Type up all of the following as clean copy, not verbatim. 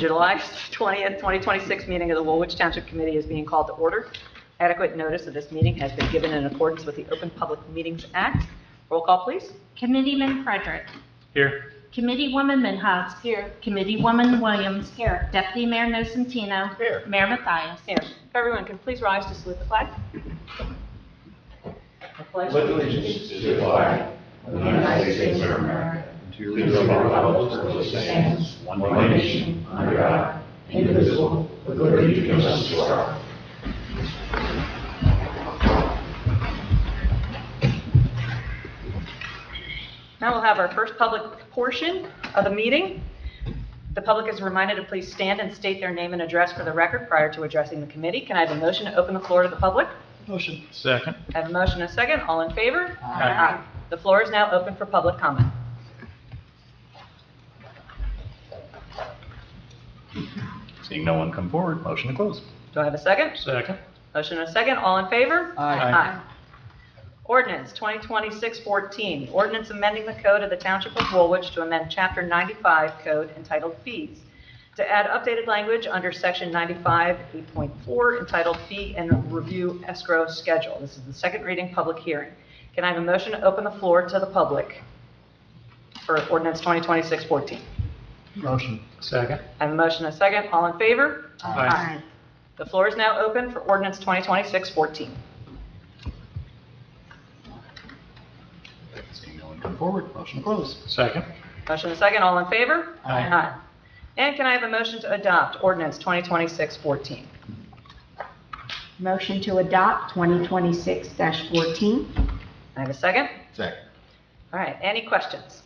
July 20th, 2026 meeting of the Woolwich Township Committee is being called to order. Adequate notice of this meeting has been given in accordance with the Open Public Meetings Act. Roll call, please. Committeeman Frederick. Here. Committeewoman Minhas. Here. Committeewoman Williams. Here. Deputy Mayor Nocentino. Here. Mayor Mathias. Here. If everyone can please rise to salute the flag. Pledge allegiance to the flag of the United States of America, to the republic for which it stands, one nation, under God, indivisible, with liberty and justice for all. Now we'll have our first public portion of the meeting. The public is reminded to please stand and state their name and address for the record prior to addressing the committee. Can I have a motion to open the floor to the public? Motion. Second. I have a motion and a second. All in favor? Aye. The floor is now open for public comment. Seeing no one come forward, motion to close. Do I have a second? Second. Motion and a second. All in favor? Aye. Ordinance 2026-14, ordinance amending the code of the Township of Woolwich to amend Chapter 95 code entitled Fees, to add updated language under Section 95 8.4 entitled Fee and Review Escrow Schedule. This is the second reading public hearing. Can I have a motion to open the floor to the public for ordinance 2026-14? Motion. Second. I have a motion and a second. All in favor? Aye. The floor is now open for ordinance 2026-14. Seeing no one come forward, motion to close. Second. Motion and a second. All in favor? Aye. And can I have a motion to adopt ordinance 2026-14? Motion to adopt 2026-14. I have a second. Second. All right, any questions?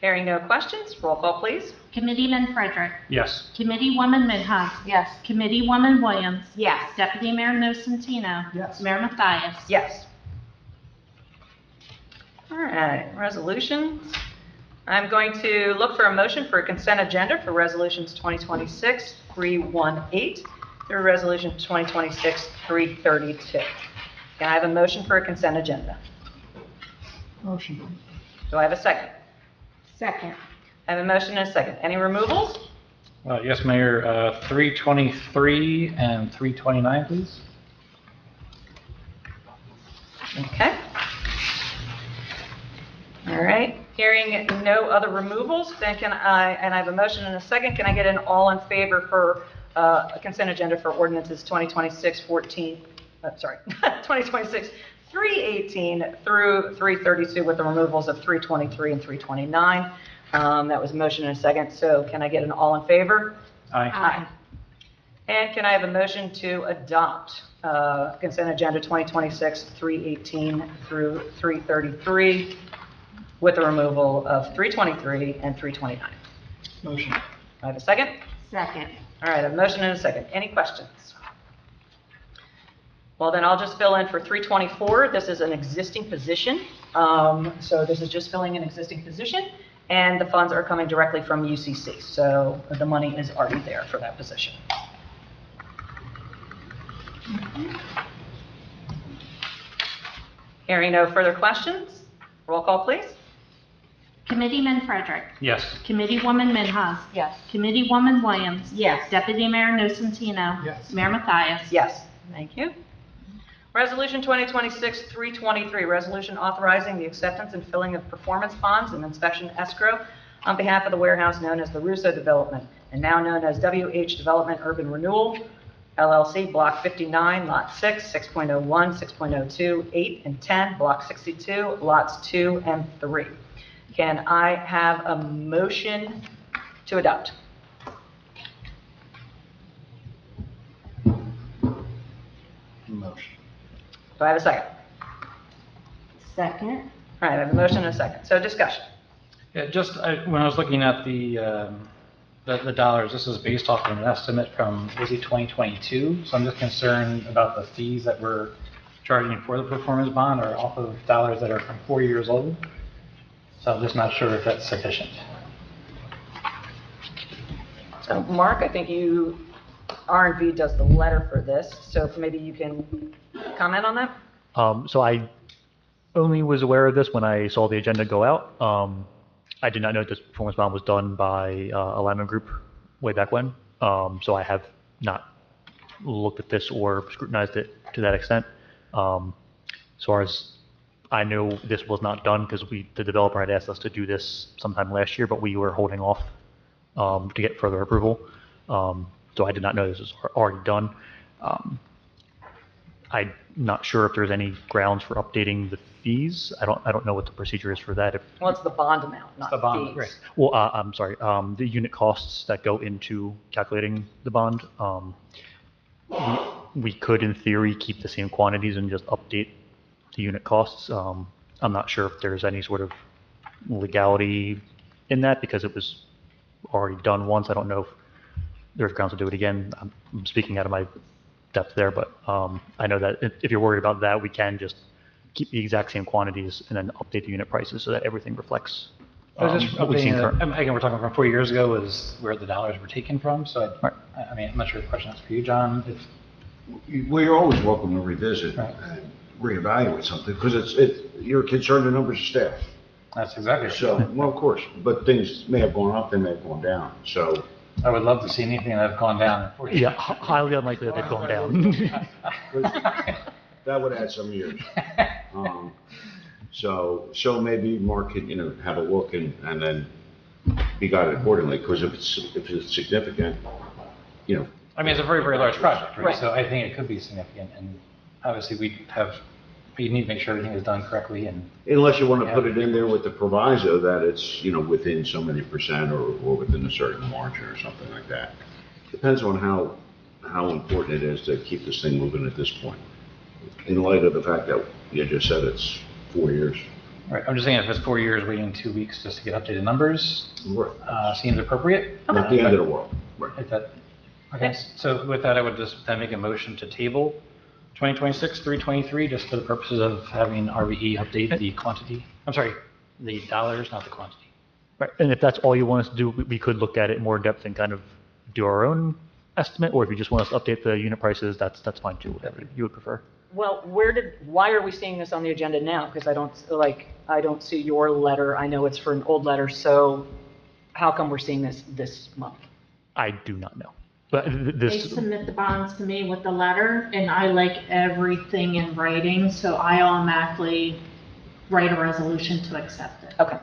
Hearing no questions, roll call, please. Committeeman Frederick. Yes. Committeewoman Minhas. Yes. Committeewoman Williams. Yes. Deputy Mayor Nocentino. Yes. Mayor Mathias. Yes. All right, resolutions. I'm going to look for a motion for a consent agenda for resolutions 2026-318 through resolution 2026-332. Can I have a motion for a consent agenda? Motion. Do I have a second? Second. I have a motion and a second. Any removals? Yes, Mayor, 323 and 329, please. Okay. All right, hearing no other removals, then I have a motion and a second. Can I get an all in favor for a consent agenda for ordinances 2026-14, 2026-318 through 332 with the removals of 323 and 329? That was a motion and a second, so can I get an all in favor? Aye. And can I have a motion to adopt consent agenda 2026-318 through 333 with the removal of 323 and 329? Motion. I have a second? Second. All right, a motion and a second. Any questions? Well, then I'll just fill in for 324. This is an existing position. So this is just filling an existing position, and the funds are coming directly from UCC. So the money is already there for that position. Hearing no further questions, roll call, please. Committeeman Frederick. Yes. Committeewoman Minhas. Yes. Committeewoman Williams. Yes. Deputy Mayor Nocentino. Yes. Mayor Mathias. Yes. Thank you. Resolution 2026-323, resolution authorizing the acceptance and filling of performance bonds and inspection escrow on behalf of the warehouse known as the Russo Development and now known as WH Development Urban Renewal, LLC, Block 59, Lot 6, 6.01, 6.02, 8, and 10, Block 62, Lots 2 and 3. Can I have a motion to adopt? Motion. Do I have a second? Second. All right, I have a motion and a second. So discussion. Yeah, when I was looking at the dollars, this is based off of an estimate from, was it 2022? So I'm just concerned about the fees that we're charging for the performance bond are off of dollars that are from 4 years old. So I'm just not sure if that's sufficient. So Mark, I think R&V does the letter for this, so maybe you can comment on that? So I only was aware of this when I saw the agenda go out. I did not know this performance bond was done by a Lyman Group way back when, so I have not looked at this or scrutinized it to that extent. As far as I know, this was not done because the developer had asked us to do this sometime last year, but we were holding off to get further approval. So I did not know this was already done. I'm not sure if there's any grounds for updating the fees. I don't know what the procedure is for that. What's the bond amount, not The bond, fees? right. Well, I'm sorry, the unit costs that go into calculating the bond. We could, in theory, keep the same quantities and just update the unit costs. I'm not sure if there's any sort of legality in that because it was already done once. I don't know if there's grounds to do it again. I'm speaking out of my depth there, but I know that if you're worried about that, we can just keep the exact same quantities and then update the unit prices so that everything reflects I was just what we've seen updating, currently. again, we're talking from 4 years ago is where the dollars were taken from, so Right. I mean, I'm not sure the question is for you, John. Well, you're always welcome to revisit Right. and reevaluate something, because you're concerned the numbers of staff. That's exactly So, right. well, of course, but things may have gone up, they may have gone down, so. I would love to see anything that have gone down in 4 years. Yeah, highly unlikely that they've gone down. That would add some years. So maybe Mark could, have a look and then be guided accordingly, because if it's significant, I mean, it's a very, very large project, right? Right. So I think it could be significant, and obviously we need to make sure everything is done correctly, and unless you want to put it in there with the proviso that it's, within so many percent or within a certain margin or something like that. Depends on how important it is to keep this thing moving at this point, in light of the fact that you just said it's 4 years. right, I'm just saying if it's 4 years, waiting 2 weeks just to get updated numbers, seems appropriate. Not the end of the world. Right. If that, okay, so with that, I would just then make a motion to table 2026-323, just for the purposes of having RVE update the quantity, I'm sorry, the dollars, not the quantity. Right, and if that's all you want us to do, we could look at it more in depth and kind of do our own estimate, or if you just want us to update the unit prices, that's fine too, whatever you would prefer. Well, why are we seeing this on the agenda now? Because I don't see your letter. I know it's for an old letter, so how come we're seeing this month? I do not know. But They this, submit the bonds to me with the letter, and I like everything in writing, so I automatically write a resolution to accept it. Okay.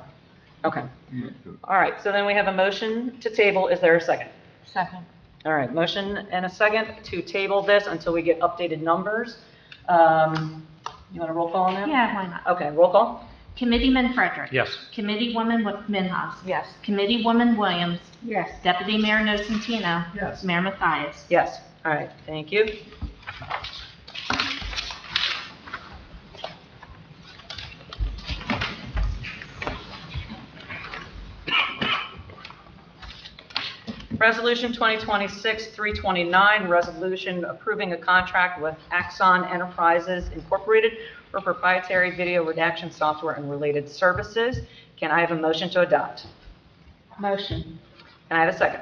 All right, so then we have a motion to table. Is there a second? Second. All right, motion and a second to table this until we get updated numbers. You want a roll call on that? Yeah, why not? Okay, roll call? Committeeman Frederick. Yes. Committeewoman Minhas. Yes. Committeewoman Williams. Yes. Deputy Mayor Nocentino. Yes. Mayor Mathias. Yes. All right, thank you. Resolution 2026-329, resolution approving a contract with Axon Enterprises Incorporated for proprietary video redaction software and related services. Can I have a motion to adopt? Motion. Can I have a second?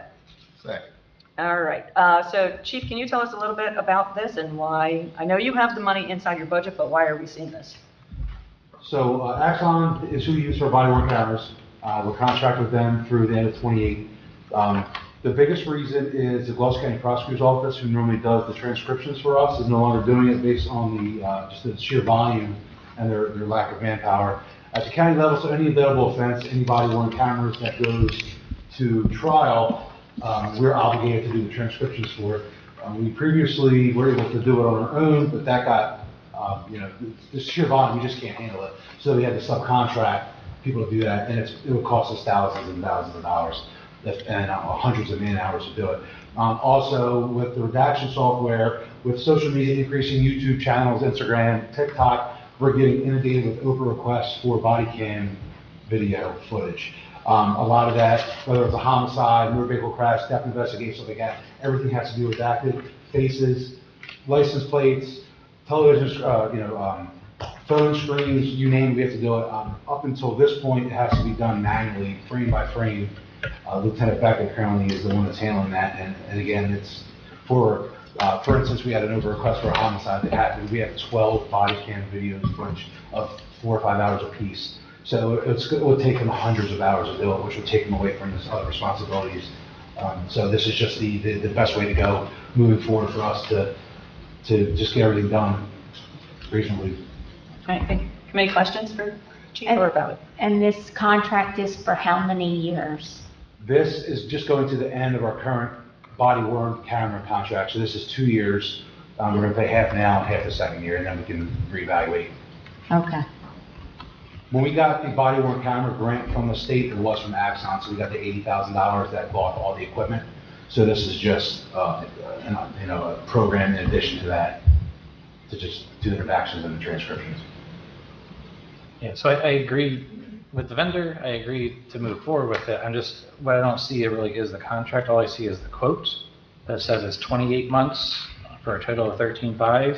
Second. All right, so Chief, can you tell us a little bit about this and why? I know you have the money inside your budget, but why are we seeing this? So Axon is who we use for body-worn cameras. We're contracted with them through the end of '28. The biggest reason is the Gloucester County Prosecutor's Office, who normally does the transcriptions for us, is no longer doing it based on the just the sheer volume and their lack of manpower. At the county level, so any available offense, any body-worn cameras that goes to trial, we're obligated to do the transcriptions for it. We previously were able to do it on our own, but that got, the sheer volume, we just can't handle it. So we had to subcontract people to do that, and it would cost us thousands and thousands of dollars and hundreds of man hours to do it. Also, with the redaction software, with social media increasing, YouTube channels, Instagram, TikTok, we're getting inundated with open requests for body cam video footage. A lot of that, whether it's a homicide, motor vehicle crash, theft investigation, stuff like that, everything has to be redacted. Faces, license plates, television, phone screens, you name it, we have to do it. Up until this point, it has to be done manually, frame by frame. Lieutenant Beckett currently is the one that's handling that, and again, it's for instance, we had an over request for a homicide that happened. We have 12 body cam videos footage of 4 or 5 hours apiece. So it would take him hundreds of hours to do it, which would take him away from his other responsibilities. So this is just the best way to go moving forward for us to just get everything done reasonably. All right, committee questions for Chief And- or about it? And this contract is for how many years? This is just going to the end of our current body worn camera contract. So this is 2 years. We're going to pay half now and half the second year, and then we can reevaluate. Okay. When we got the body worn camera grant from the state, it was from Axon, so we got the $80,000 that bought all the equipment. So this is just, a program in addition to that, to just do the redactions and the transcriptions. Yeah, so I agree with the vendor, I agree to move forward with it. What I don't see really is the contract, all I see is the quote that says it's 28 months for a total of 13.5.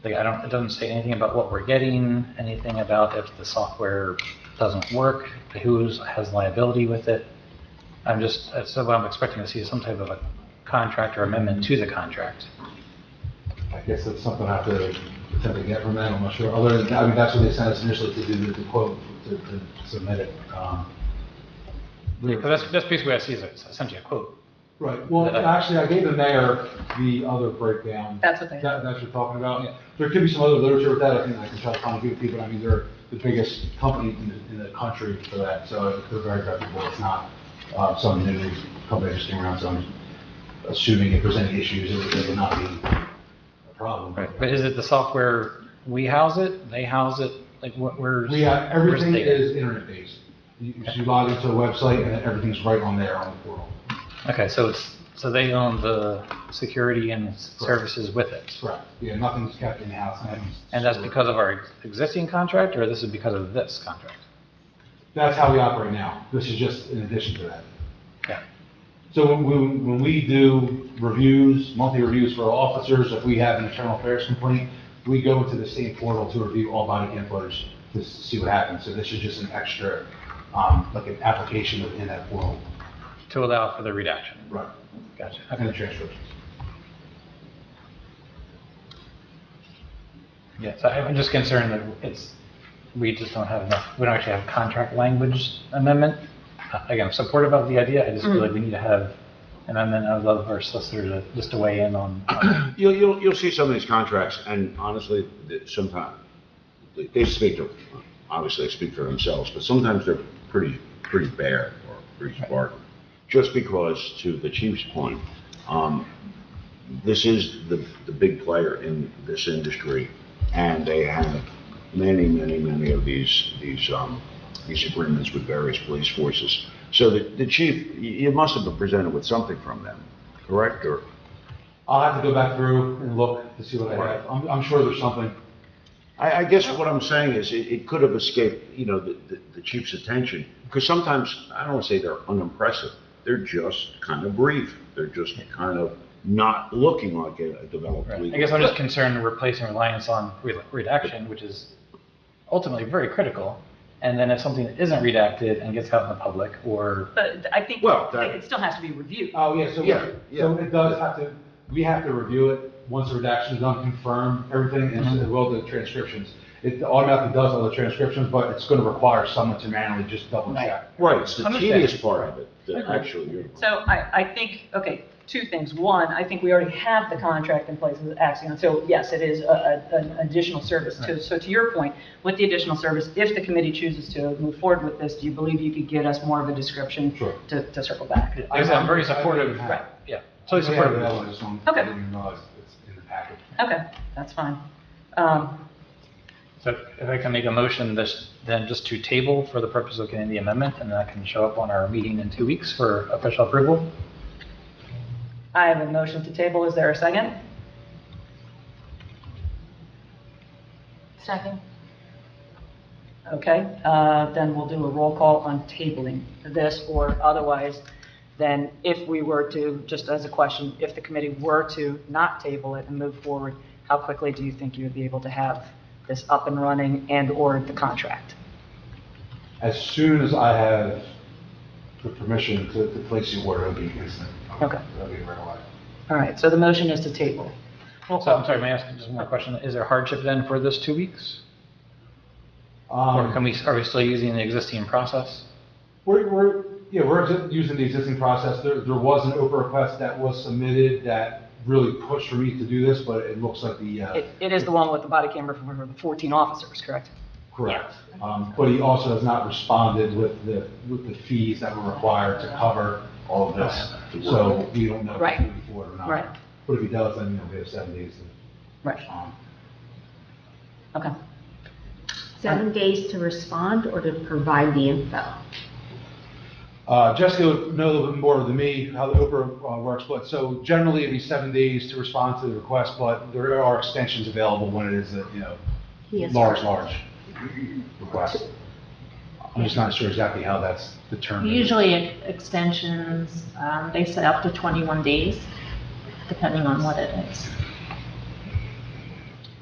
It doesn't say anything about what we're getting, anything about if the software doesn't work, who has liability with it. So what I'm expecting to see is some type of a contract or amendment to the contract. I guess that's something I have to attempt to get from them, I'm not sure. Other than, that's what they sent us initially to do the quote, to submit it. Because that's basically what I see is essentially a quote. Right, well, actually, I gave the mayor the other breakdown. That's what they- That's what you're talking about? Yeah. There could be some other literature with that, I think I can try to find a few people, they're the biggest company in the country for that, so they're very reputable. It's not some new company just came around, so I'm assuming if there's any issues, it would not be a problem. Right, but is it the software, we house it, they house it, like where's? Everything where's the data? is internet-based. You log into a website and everything's right on there on the portal. Okay, so they own the security and services with it? Correct, yeah, nothing's kept in-house. And that's because of our existing contract, or this is because of this contract? That's how we operate now. This is just in addition to that. Yeah. So when we do reviews, monthly reviews for our officers, if we have an internal affairs complaint, we go into the same portal to review all body cam footage to see what happens. So this is just an extra, like an application within that portal. To allow for the redaction? Right. Gotcha. And the transcriptions. Yeah, so I'm just concerned that we just don't have enough, we don't actually have contract language amendment. Again, I'm supportive of the idea, I just feel like we need to have an amendment. I would love our solicitor to weigh in on. You'll see some of these contracts, and honestly, sometimes, they obviously they speak for themselves, but sometimes they're pretty bare or pretty spark. Just because, to the chief's point, this is the big player in this industry, and they have many of these agreements with various police forces. So the chief, you must have been presented with something from them, correct? Or I'll have to go back through and look to see what I have. I'm sure there's something. I guess what I'm saying is it could have escaped, the chief's attention, because sometimes, I don't want to say they're unimpressive, they're just kind of brief. They're just kind of not looking like a developed Right. legal. I guess I'm just concerned replacing reliance on redaction, which is ultimately very critical. And then if something isn't redacted and gets out in the public, or But I think Well, it still has to be reviewed. Oh, yeah, so Yeah. so it does have to, we have to review it once the redaction is done, confirm everything, and as well the transcriptions. It automatically does all the transcriptions, but it's going to require someone to manually just double check. Right, it's the Understand. tedious part of it, that Okay. actually you're. So I think, okay, two things. One, I think we already have the contract in place with Axion. So yes, it is an additional service too. So to your point, with the additional service, if the committee chooses to move forward with this, do you believe you could get us more of a description Sure. to circle back? I'm very supportive. Right. Yeah, totally We have supportive. that one, I just don't- Okay. I didn't even realize it's in the package. Okay, that's fine. So if I can make a motion, then just to table for the purpose of getting the amendment, and that can show up on our meeting in 2 weeks for official approval. I have a motion to table. Is there a second? Second. Okay, then we'll do a roll call on tabling this, or otherwise, then if we were to, just as a question, if the committee were to not table it and move forward, how quickly do you think you would be able to have this up and running and/or the contract? As soon as I have the permission to place the order, it'll be instant. Okay. It'll be right away. All right, so the motion is to table. Roll So I'm call. sorry, may I ask just one more question? Is there hardship then for this 2 weeks? Or are we still using the existing process? We're using the existing process. There was an open request that was submitted that really pushed for me to do this, but it looks like the, It is the one with the body camera for the 14 officers, correct? correct. But he also has not responded with the fees that were required to cover all of this. So we don't know if Right. he's moving forward or not. Right. But if he does, then, we have 7 days to Right. respond. Okay. 7 days to respond or to provide the info? Jessica would know a little bit more than me how the OPRA works, but so generally it'd be 7 days to respond to the request, but there are extensions available when it is a, Yes. large request. I'm just not sure exactly how that's determined. Usually extensions, they say up to 21 days, depending on what it is.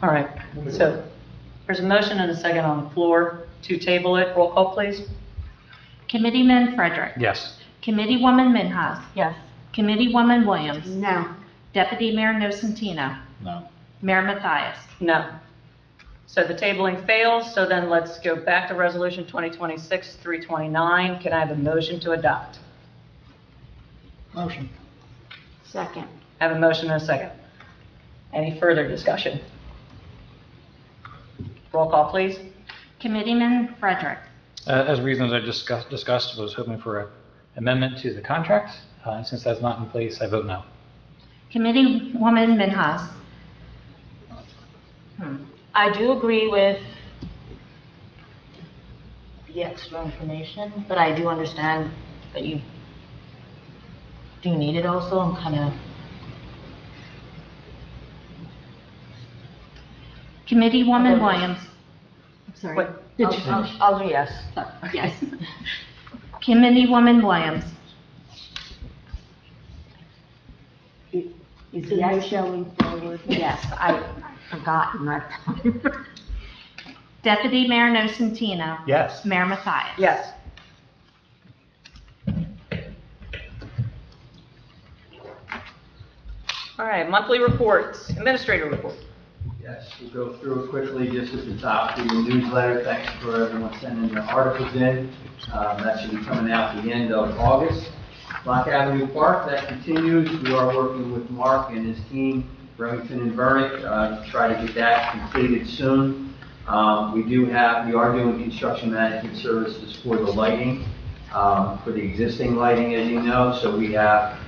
All right. So there's a motion and a second on the floor to table it. Roll call, please. Committeeman Frederick. Yes. Committeewoman Minhas. Yes. Committeewoman Williams. No. Deputy Mayor Nocentino. No. Mayor Mathias. No. So the tabling fails, so then let's go back to Resolution 2026-329. Can I have a motion to adopt? Motion. Second. I have a motion and a second. Any further discussion? Roll call, please. Committeeman Frederick. As reasons I discussed, was hoping for an amendment to the contract. And since that's not in place, I vote no. Committeewoman Minhas. I do agree with the extra information, but I do understand that you do need it also. I'm kind of, Committeewoman Williams. I'm sorry. Wait. I'll do yes. Yes. Committeewoman Williams. Is yes showing forward? Yes, I forgotten that time. Deputy Mayor Nocentino. Yes. Mayor Mathias. Yes. All right, monthly reports, administrator report. Yes, we'll go through it quickly, just at the top, the newsletter. Thanks for everyone sending their articles in. That should be coming out the end of August. Block Avenue Park, that continues. We are working with Mark and his team, Remington and Vernick, to try to get that completed soon. We are doing construction management services for the lighting, for the existing lighting, as you know. So we have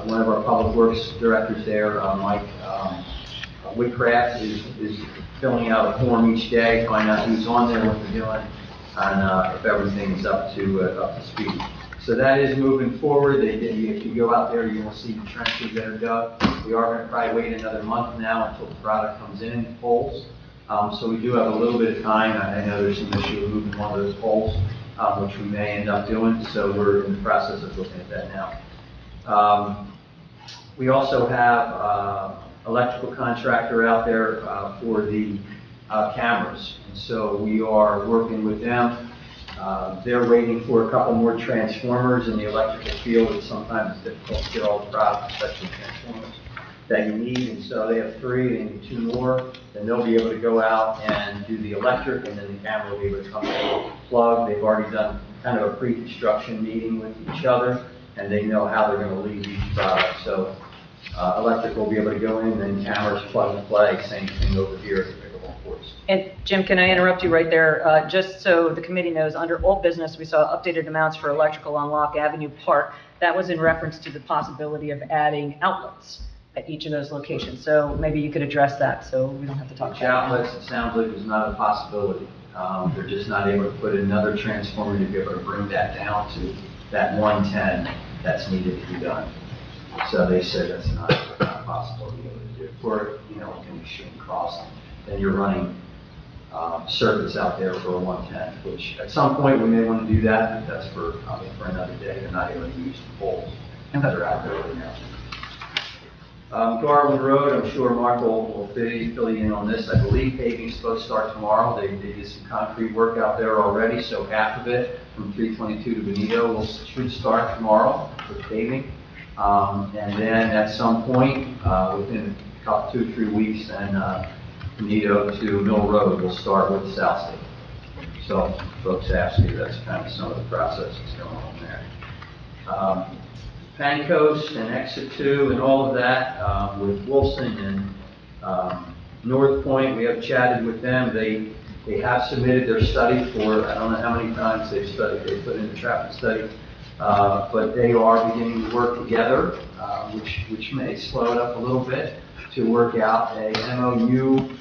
one of our public works directors there, Mike Woodcraft, is filling out a form each day, find out who's on there, what they're doing, and if everything's up to speed. So that is moving forward. If you go out there, you will see the trenches that are dug. We are going to probably wait another month now until the product comes in poles. So we do have a little bit of time. I know there's some issue with moving one of those poles, which we may end up doing. So we're in the process of looking at that now. We also have electrical contractor out there for the cameras. And so we are working with them. They're waiting for a couple more transformers in the electrical field. And sometimes it's difficult to get all the products, especially transformers, that you need. And so they have 3, they need 2 more. Then they'll be able to go out and do the electric, and then the camera will be able to come in, plug. They've already done kind of a pre-construction meeting with each other, and they know how they're going to leave each product. So electric will be able to go in, then cameras plug and play. Same thing over here at the pickleball courts. And Jim, can I interrupt you right there? Just so the committee knows, under old business, we saw updated amounts for electrical on Lock Avenue Park. That was in reference to the possibility of adding outlets at each of those locations. So maybe you could address that so we don't have to talk Which about it. outlets, it sounds like, is not a possibility. They're just not able to put another transformer to be able to bring that down to that 110 that's needed to be done. So they said that's not possible to be able to do. For, an extreme crossing, then you're running circuits out there for a 110, which at some point we may want to do that, but that's for another day. They're not able to use the poles that are out there right now. Garland Road, I'm sure Mark will fill you in on this. I believe paving's supposed to start tomorrow. They did some concrete work out there already, so half of it from 322 to Benito should start tomorrow with paving. And then at some point, within 2 or 3 weeks, then Benito to Mill Road will start with South State. So folks ask you, that's kind of some of the process that's going on there. Pancoast and Exit 2 and all of that, with Wilson and North Point, we have chatted with them. They have submitted their study for, I don't know how many times they've studied, they put in the traffic study, but they are beginning to work together, which may slow it up a little bit, to work out a MOU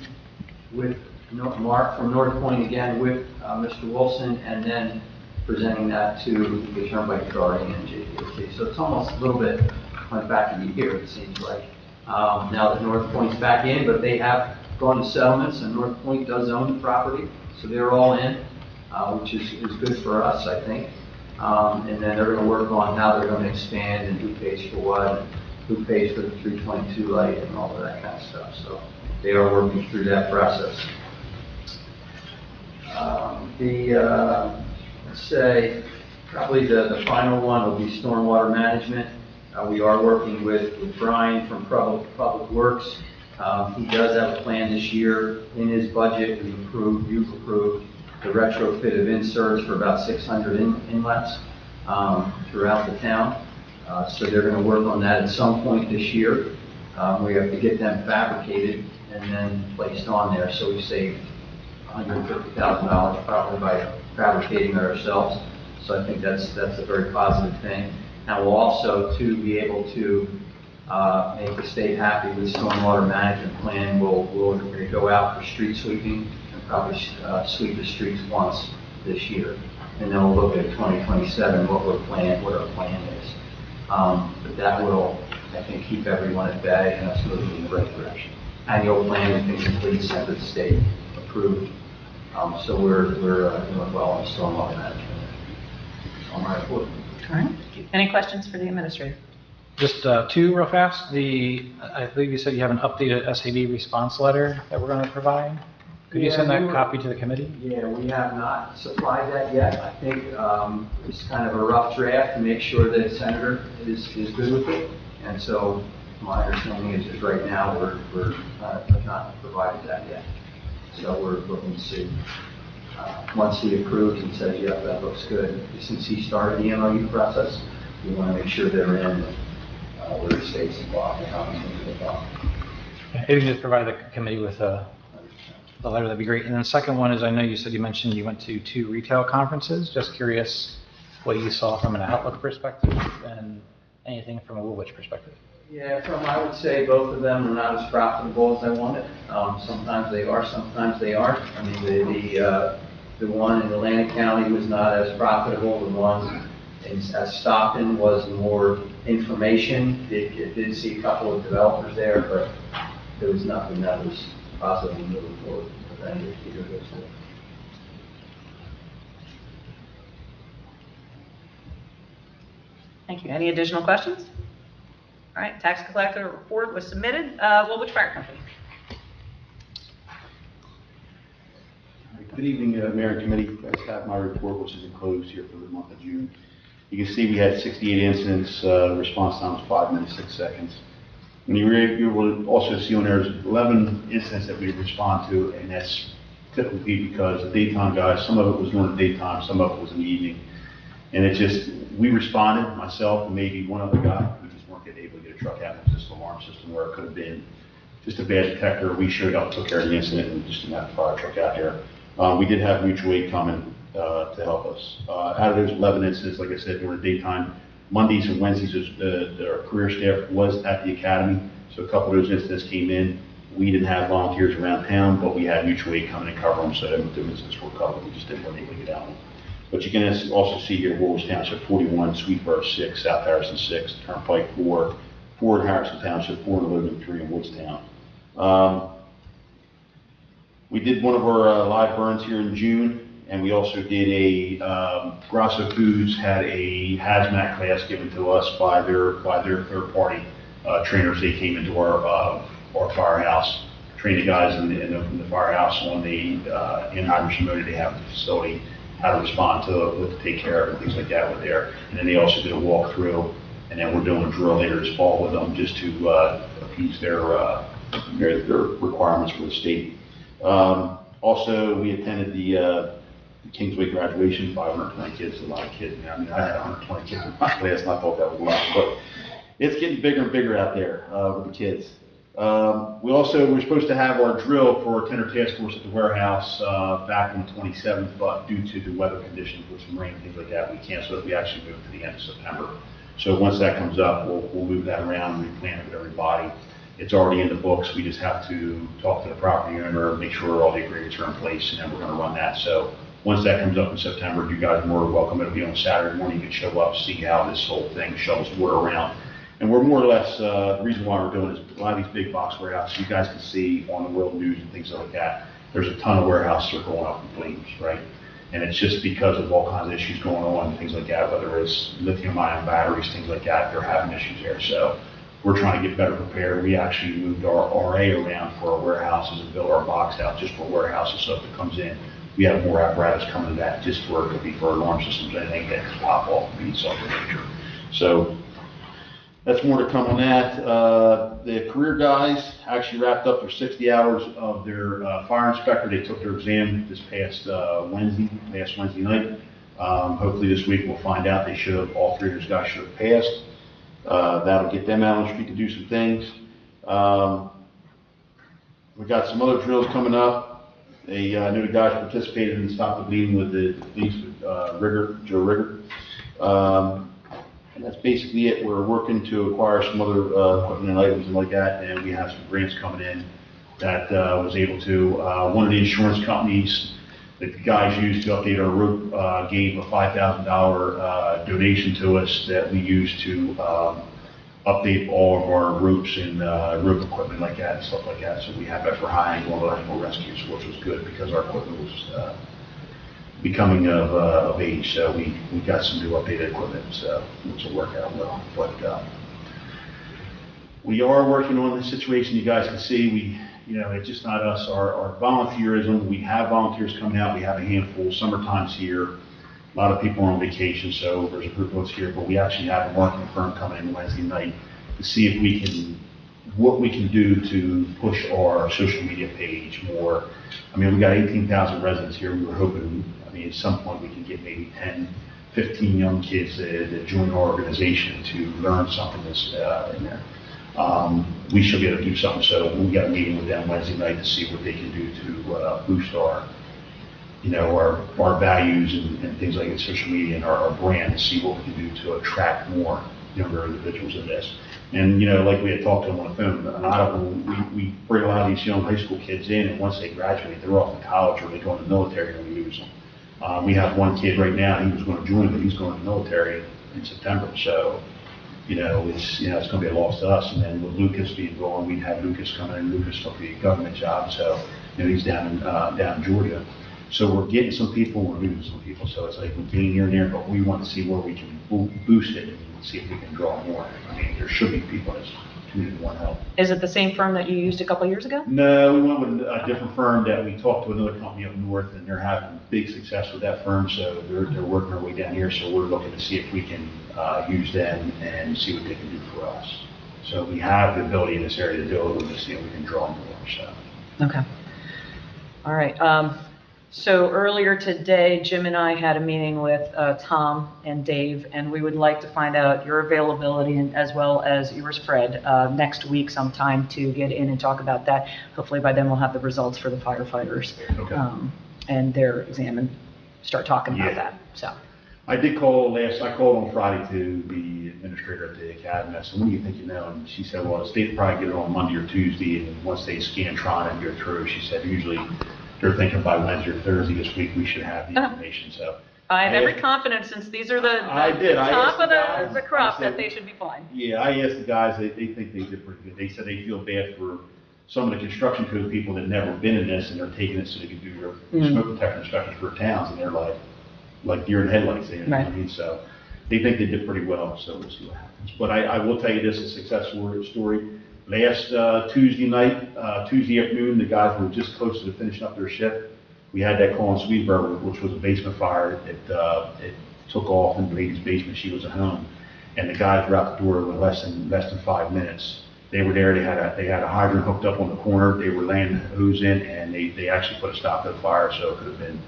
with Mark from North Point again with Mr. Wilson, and then presenting that to the Turnpike Authority and JDOT. So it's almost a little bit like back in the year, it seems like. Now that North Point's back in, but they have gone to settlements, and North Point does own the property, so they're all in, which is good for us, I think. And then they're going to work on how they're going to expand and who pays for what, and who pays for the 322 light and all of that kind of stuff. So they are working through that process. Let's say, probably the final one will be stormwater management. We are working with Brian from Public Works. He does have a plan this year in his budget. You've approved the retrofit of inserts for about 600 inlets throughout the town. So they're going to work on that at some point this year. We have to get them fabricated and then placed on there. So we saved $150,000 probably by fabricating it ourselves. So I think that's a very positive thing. And we'll also, to be able to make the state happy with stormwater management plan, we're going to go out for street sweeping and probably sweep the streets once this year. And then we'll look at 2027, what our plan is. But that will, I think, keep everyone at bay, and that's moving in the right direction. Annual plan has been complete, sent to the state, approved. So we're doing well on stormwater management. On my report. All right. Any questions for the administrator? Just two real fast. I believe you said you have an updated SAB response letter that we're going to provide. Could you send that copy to the committee? Yeah, we have not supplied that yet. I think it's kind of a rough draft to make sure that the senator is good with it. And so my understanding is just right now we're not provided that yet. So we're looking to see. Once he approves and says, yep, that looks good, since he started the MOU process, we want to make sure they're in where the state's involved and how things are involved. If you can just provide the committee with the letter, that'd be great. And then the second one is, I know you mentioned you went to 2 retail conferences. Just curious what you saw from an Outlook perspective and anything from a Woolwich perspective. Yeah, I would say both of them are not as profitable as I wanted. Sometimes they are, sometimes they aren't. I mean, the one in Atlantic County was not as profitable. The one at Stockton was more information. It did see a couple of developers there, but there was nothing that was positively moving forward with any of either of those two. Thank you. Any additional questions? All right, tax collector report was submitted. Woolwich Fire Company. Good evening, Mayor and Committee. I just have my report, which is enclosed here for the month of June. You can see we had 68 incidents, response time was 5 minutes, 6 seconds. And you will also see on there 11 incidents that we respond to, and that's typically because the daytime guys, some of it was during the daytime, some of it was in the evening. And it just, we responded, myself and maybe one other guy, we just weren't able to get a truck out of the alarm system where it could have been just a bad detector. We showed up, took care of the incident, and just didn't have the fire truck out there. We did have mutual aid coming to help us. Out of those 11 incidents, like I said, during the daytime, Mondays and Wednesdays, our career staff was at the academy, so a couple of those incidents came in. We didn't have volunteers around town, but we had mutual aid coming and cover them, so the incidents were covered. We just didn't want to get out. But you can also see here, Woolwich Township 41, Sweetboro 6, South Harrison 6, Turnpike 4, 4 in Harrison Township, 4 in Logan, 3 in Woodstown. We did one of our live burns here in June, and we also did Grasso Foods had a hazmat class given to us by their third-party trainers. They came into our firehouse, trained the guys in the firehouse on the in Irish Motor. They have the facility, how to respond to it, what to take care of, and things like that were there. And then they also did a walkthrough, and then we're doing a drill later this fall with them just to appease their requirements for the state. Also, we attended the Kingsway graduation, 520 kids, a lot of kids. I mean, I had 120 kids in my class, and I thought that was a lot, but it's getting bigger and bigger out there with the kids. We're supposed to have our drill for our tender task force at the warehouse back on the 27th, but due to the weather conditions with some rain and things like that, we canceled it. We actually moved to the end of September. So once that comes up, we'll move that around, replan it with everybody. It's already in the books. We just have to talk to the property owner, make sure all the agreements are in place, and then we're going to run that. So once that comes up in September, you guys are more welcome. It'll be on Saturday morning. You can show up, see how this whole thing shovels water around. And we're more or less, the reason why we're doing is a lot of these big box warehouses, you guys can see on the world news and things like that, there's a ton of warehouses that are going up in flames, right? And it's just because of all kinds of issues going on, things like that, whether it's lithium-ion batteries, things like that, they're having issues there. So we're trying to get better prepared. We actually moved our RA around for our warehouses and built our box out just for warehouses, so if it comes in, we have more apparatus coming to that just for it could be for alarm systems, anything that could pop off and be something major. So that's more to come on that. The career guys actually wrapped up their 60 hours of their fire inspector. They took their exam this past Wednesday night. Hopefully this week we'll find out. They should have, all three of those guys should have passed. That'll get them out on the street to do some things. We got some other drills coming up. I knew the guys participated in Stop the Bleeding with the police with Joe Rigger. And that's basically it. We're working to acquire some other equipment and items and like that, and we have some grants coming in that was able to, one of the insurance companies that the guys used to update our roof gave a $5,000 donation to us that we used to update all of our roofs and roof equipment like that and stuff like that. So we have that for high angle rescues, which was good because our equipment was becoming of age, so we got some new updated equipment, so which will work out well. But we are working on the situation. You guys can see it's just not us. Our volunteerism. We have volunteers coming out. We have a handful. Summertime's here. A lot of people are on vacation, so there's a group of us here. But we actually have a marketing firm coming in Wednesday night to see if what we can do to push our social media page more. I mean, we got 18,000 residents here. We were hoping, at some point we can get maybe 10, 15 young kids that join our organization to learn something that's in there. We should be able to do something. So we got a meeting with them Wednesday night to see what they can do to boost our values and things like in social media and our brand, to see what we can do to attract more younger individuals in this. And, like we had talked to them on the phone, a lot of them, we bring a lot of these young high school kids in, and once they graduate, they're off to college or they go in the military and we lose them. We have one kid right now, he was going to join, but he's going to the military in September. So, it's going to be a loss to us. And then with Lucas being gone, we'd have Lucas come in. Lucas took the government job, so, he's down in Georgia. So we're getting some people, we're losing some people. So it's like we're getting here and there, but we want to see where we can boost it and see if we can draw more. There should be people in this community who want help. Is it the same firm that you used a couple years ago? No, we went with a different firm that we talked to another company up north, and they're having big success with that firm. So they're working their way down here. So we're looking to see if we can use them and see what they can do for us. So we have the ability in this area to do it. We're going to see if we can draw more. So. Okay. All right. So earlier today, Jim and I had a meeting with Tom and Dave, and we would like to find out your availability and as well as yours, Fred, next week sometime to get in and talk about that. Hopefully by then we'll have the results for the firefighters and their exam and start talking about that. So I called on Friday to the administrator at the academy. I said, when do you think you know? And she said, well, the state will probably get it on Monday or Tuesday, and once they scan Tron and go through, she said usually they're thinking by Wednesday or Thursday this week we should have the information. So I have every confidence, since these are the top of the crop, that they should be fine. Yeah, I asked the guys, they think they did pretty good. They said they feel bad for some of the construction code people that never been in this, and they're taking it so they can do their smoke detector inspections for towns, and they're like deer in headlights. You know what I mean? So they think they did pretty well, so we'll see what happens. But I will tell you this, a success story. Last Tuesday afternoon, the guys were just close to finishing up their shift. We had that call in Swedesboro, which was a basement fire. It took off in the lady's basement. She was at home, and the guys were out the door in less than 5 minutes. They were there, they had a hydrant hooked up on the corner, they were laying the hose in, and they actually put a stop to the fire, so it could have been,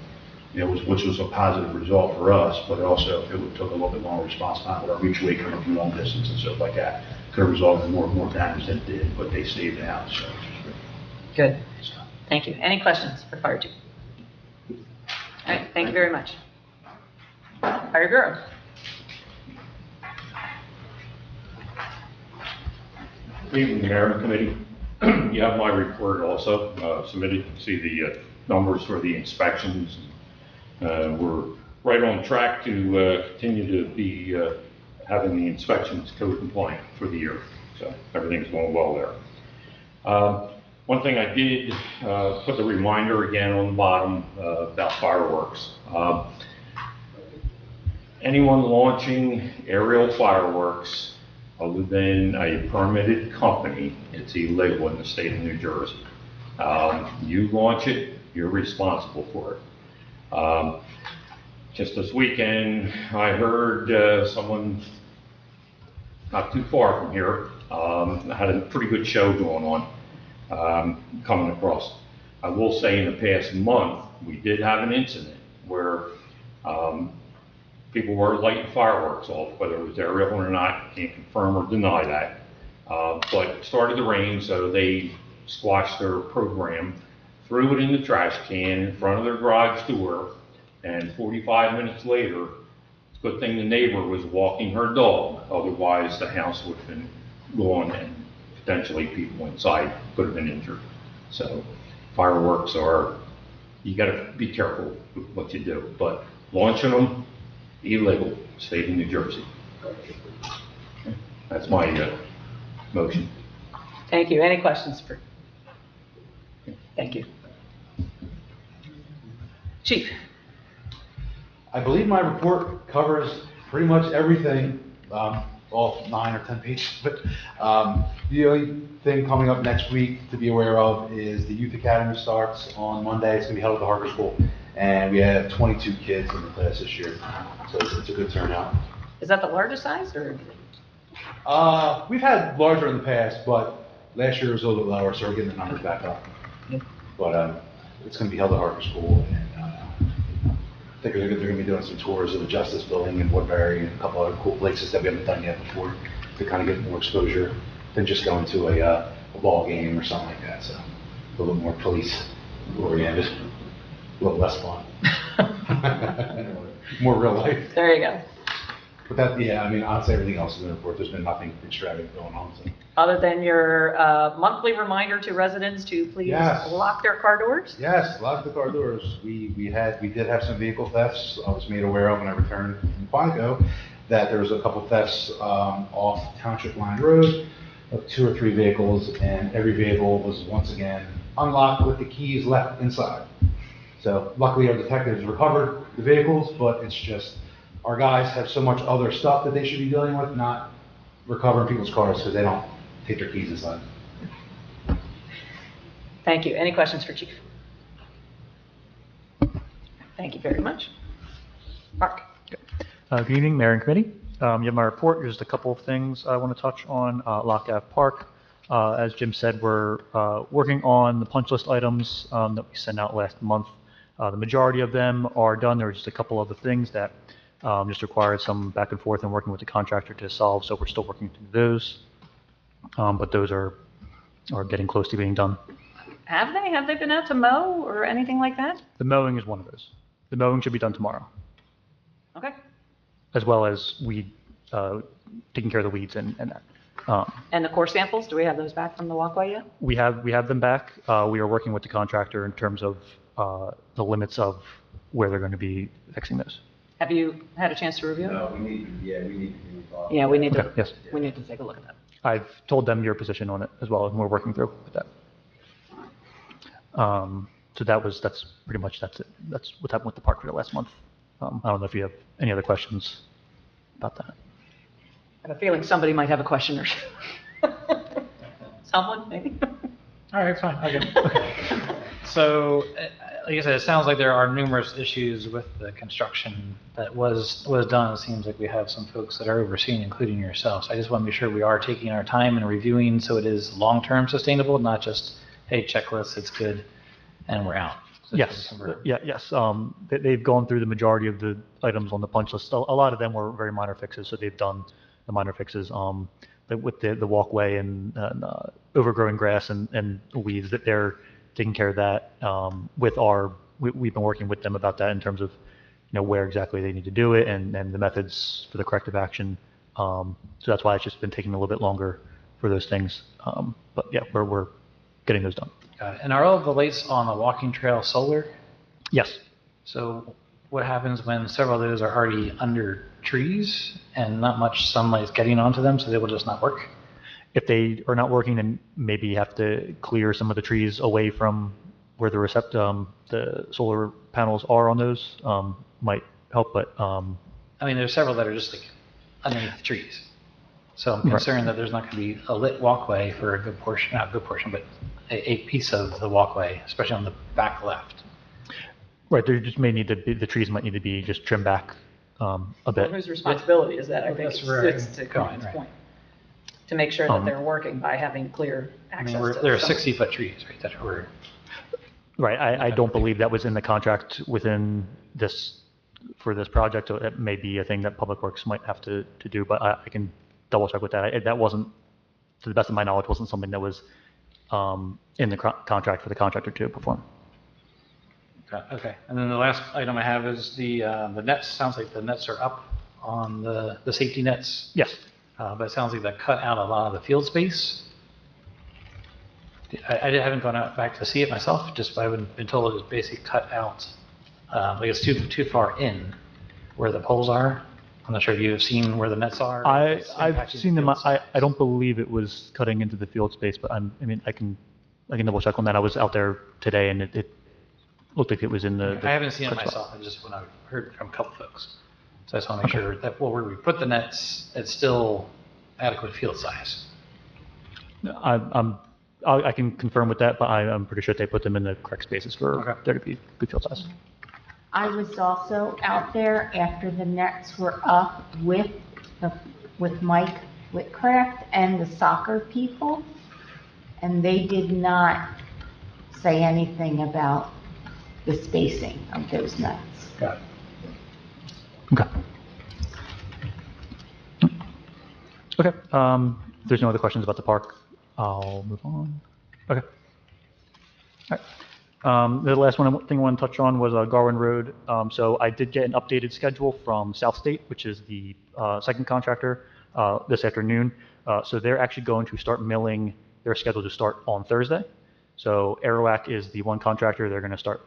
which was a positive result for us, but also if it would took a little bit longer response time with our mutual aid coming from long distance and stuff like that, could have resulted in more damage than it did, but they saved the house, so. Good. Thank you. Any questions for Fire Chief? All right, thank you very much. Fire Bureau. Good evening, Mayor and Committee. You have my report also submitted. You can see the numbers for the inspections. We're right on track to continue to be having the inspections code compliant for the year. So everything's going well there. One thing I did put the reminder again on the bottom about fireworks. Anyone launching aerial fireworks other than a permitted company, it's illegal in the state of New Jersey. You launch it, you're responsible for it. Just this weekend, I heard someone not too far from here had a pretty good show going on coming across. I will say in the past month, we did have an incident where people were lighting fireworks off, whether it was aerial or not, can't confirm or deny that. But it started to rain, so they squashed their program, threw it in the trash can in front of their garage door, and 45 minutes later, it's a good thing the neighbor was walking her dog, otherwise the house would have been gone and potentially people inside could have been injured. So fireworks are, you gotta be careful with what you do, but launching them, illegal, state of New Jersey. That's my motion. Thank you. Any questions for? Thank you. Chief. I believe my report covers pretty much everything, all 9 or 10 pages. But the only thing coming up next week to be aware of is the Youth Academy starts on Monday. It's going to be held at the Harker School. And we have 22 kids in the class this year. So it's a good turnout. Is that the largest size or? We've had larger in the past, but last year was a little bit lower, so we're getting the numbers back up. But it's going to be held at Harker School. And I think they're going to be doing some tours of the Justice Building in Woodbury and a couple other cool places that we haven't done yet before to kind of get more exposure than just going to a ball game or something like that. So a little more police oriented, a little less fun, more real life. There you go. But that, yeah, I mean, honestly, everything else in the report, there's been nothing extravagant going on. So. Other than your monthly reminder to residents to please lock their car doors? Yes, lock the car doors. We did have some vehicle thefts. I was made aware of when I returned from Quantico that there was a couple thefts off Township Line Road of 2 or 3 vehicles, and every vehicle was once again unlocked with the keys left inside. So luckily our detectives recovered the vehicles, but it's just our guys have so much other stuff that they should be dealing with, not recovering people's cars because they don't take their keys inside. Thank you. Any questions for Chief? Thank you very much. Mark. Good evening, Mayor and Committee. You have my report. There's a couple of things I want to touch on. Lock Ave Park. As Jim said, we're working on the punch list items that we sent out last month. The majority of them are done. There are just a couple other things that just required some back and forth and working with the contractor to solve, so we're still working through those. But those are getting close to being done. Have they been out to mow or anything like that? The mowing is one of those. The mowing should be done tomorrow. Okay. As well as taking care of the weeds and that. And the core samples, do we have those back from the walkway yet? We have them back. We are working with the contractor in terms of the limits of where they're going to be fixing those. Have you had a chance to review it? No, we need to be involved. Yeah, we need to. Okay, yes. We need to take a look at that. I've told them your position on it as well, and we're working through with that. So that's pretty much it. That's what happened with the park for the last month. I don't know if you have any other questions about that. I have a feeling somebody might have a question or someone maybe. All right, fine. Okay. So like I said, it sounds like there are numerous issues with the construction that was done. It seems like we have some folks that are overseeing, including yourself. So I just want to make sure we are taking our time and reviewing so it is long-term sustainable, not just, hey, checklist, it's good, and we're out. So Yes, yes. They've gone through the majority of the items on the punch list. A lot of them were very minor fixes, so they've done the minor fixes. With the walkway and overgrowing grass and weeds, that they're taking care of that. We've been working with them about that in terms of, where exactly they need to do it and the methods for the corrective action. So that's why it's just been taking a little bit longer for those things. But yeah, we're getting those done. Got it. And are all of the lights on the walking trail solar? Yes. So what happens when several of those are already under trees and not much sunlight is getting onto them, so they will just not work? If they are not working, then maybe you have to clear some of the trees away from where the solar panels are on those. Might help, but I mean, there's several that are just like underneath the trees. So I'm concerned that there's not going to be a lit walkway for a good portion, not a good portion, but a piece of the walkway, especially on the back left. Right, there just may need to be, the trees might need to be just trimmed back a bit. Well, whose responsibility is that? I think That's where it's to Cohen's point. To make sure that they're working by having clear access to there are some- 60-foot trees, right, that were... Right, I don't believe that was in the contract within for this project. So it may be a thing that Public Works might have to do, but I can double check with that. That wasn't, to the best of my knowledge, wasn't something that was in the contract for the contractor to perform. Okay, and then the last item I have is the nets. Sounds like the nets are up on the safety nets. Yes. But it sounds like that cut out a lot of the field space. I haven't gone out back to see it myself, just I've been told it was basically cut out, like it's too far in where the poles are. I'm not sure if you have seen where the nets are. I've seen them. I don't believe it was cutting into the field space, but I can double check on that. I was out there today and it looked like it was in the I haven't seen it myself. I just when I heard from a couple folks. So I just want to make sure that where we put the nets, it's still adequate field size. I can confirm with that, but I'm pretty sure they put them in the correct spaces for there to be good field size. I was also out there after the nets were up with Mike Whitcraft and the soccer people, and they did not say anything about the spacing of those nets. Got it. Okay. Okay. If there's no other questions about the park, I'll move on. Okay. All right. The last thing I want to touch on was Garwin Road. So I did get an updated schedule from South State, which is the second contractor, this afternoon. So they're actually going to start milling. They're scheduled to start on Thursday. So Arawak is the one contractor. They're going to start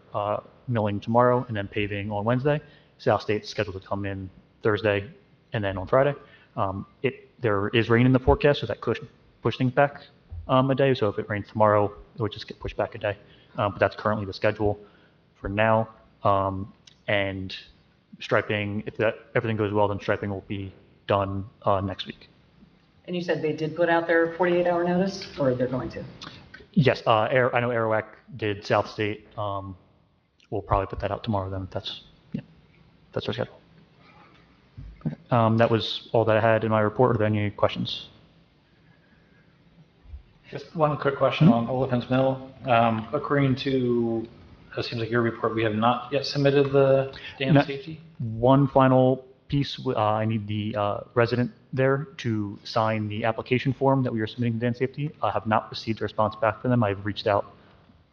milling tomorrow and then paving on Wednesday. South State's scheduled to come in Thursday and then on Friday. There is rain in the forecast, so that could push things back a day. So if it rains tomorrow, it would just get pushed back a day. But that's currently the schedule for now. And striping, if everything goes well, then striping will be done next week. And you said they did put out their 48-hour notice, or they're going to? Yes, I know Arawak did. South State will probably put that out tomorrow. Then that's our schedule. Okay. That was all that I had in my report. Are there any questions? Just one quick question on Oliphant's Mill. According to, it seems like your report, we have not yet submitted the dam safety? One final piece, I need the resident there to sign the application form that we are submitting to dam safety. I have not received a response back from them. I've reached out,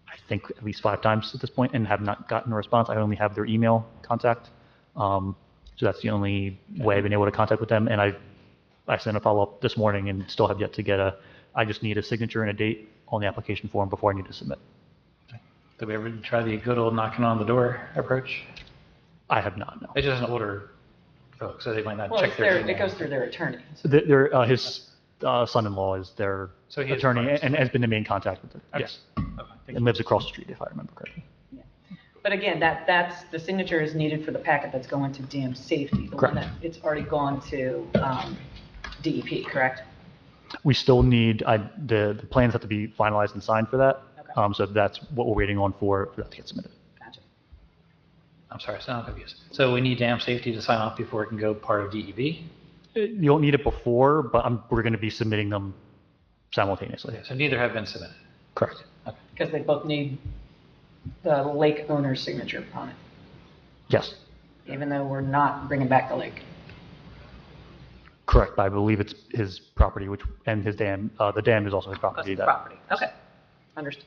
I think, at least 5 times at this point and have not gotten a response. I only have their email contact. So that's the only way I've been able to contact with them. And I sent a follow-up this morning and still have yet to get I just need a signature and a date on the application form before I need to submit. Did we ever try the good old knocking on the door approach? I have not, no. It's just an older folks, so they might not Well, check their it goes through their attorney. So his son-in-law is their attorney and has been the main contact with it. Okay. Yes. Okay. And lives across the street, if I remember correctly. Yeah. But again, that's the signature is needed for the packet that's going to dam safety. The Correct. one that it's already gone to DEP, correct? We still need, the plans have to be finalized and signed for that. Okay. So that's what we're waiting on for that to get submitted. Gotcha. I'm sorry, so I'm confused. So we need dam safety to sign off before it can go part of DEB? You don't need it before, but we're going to be submitting them simultaneously. Okay, so neither have been submitted. Correct. Because they both need the lake owner's signature on it, Yes, even though we're not bringing back the lake. correct. I believe it's his property, and his dam, the dam is also his That's property. the property. Okay, understood.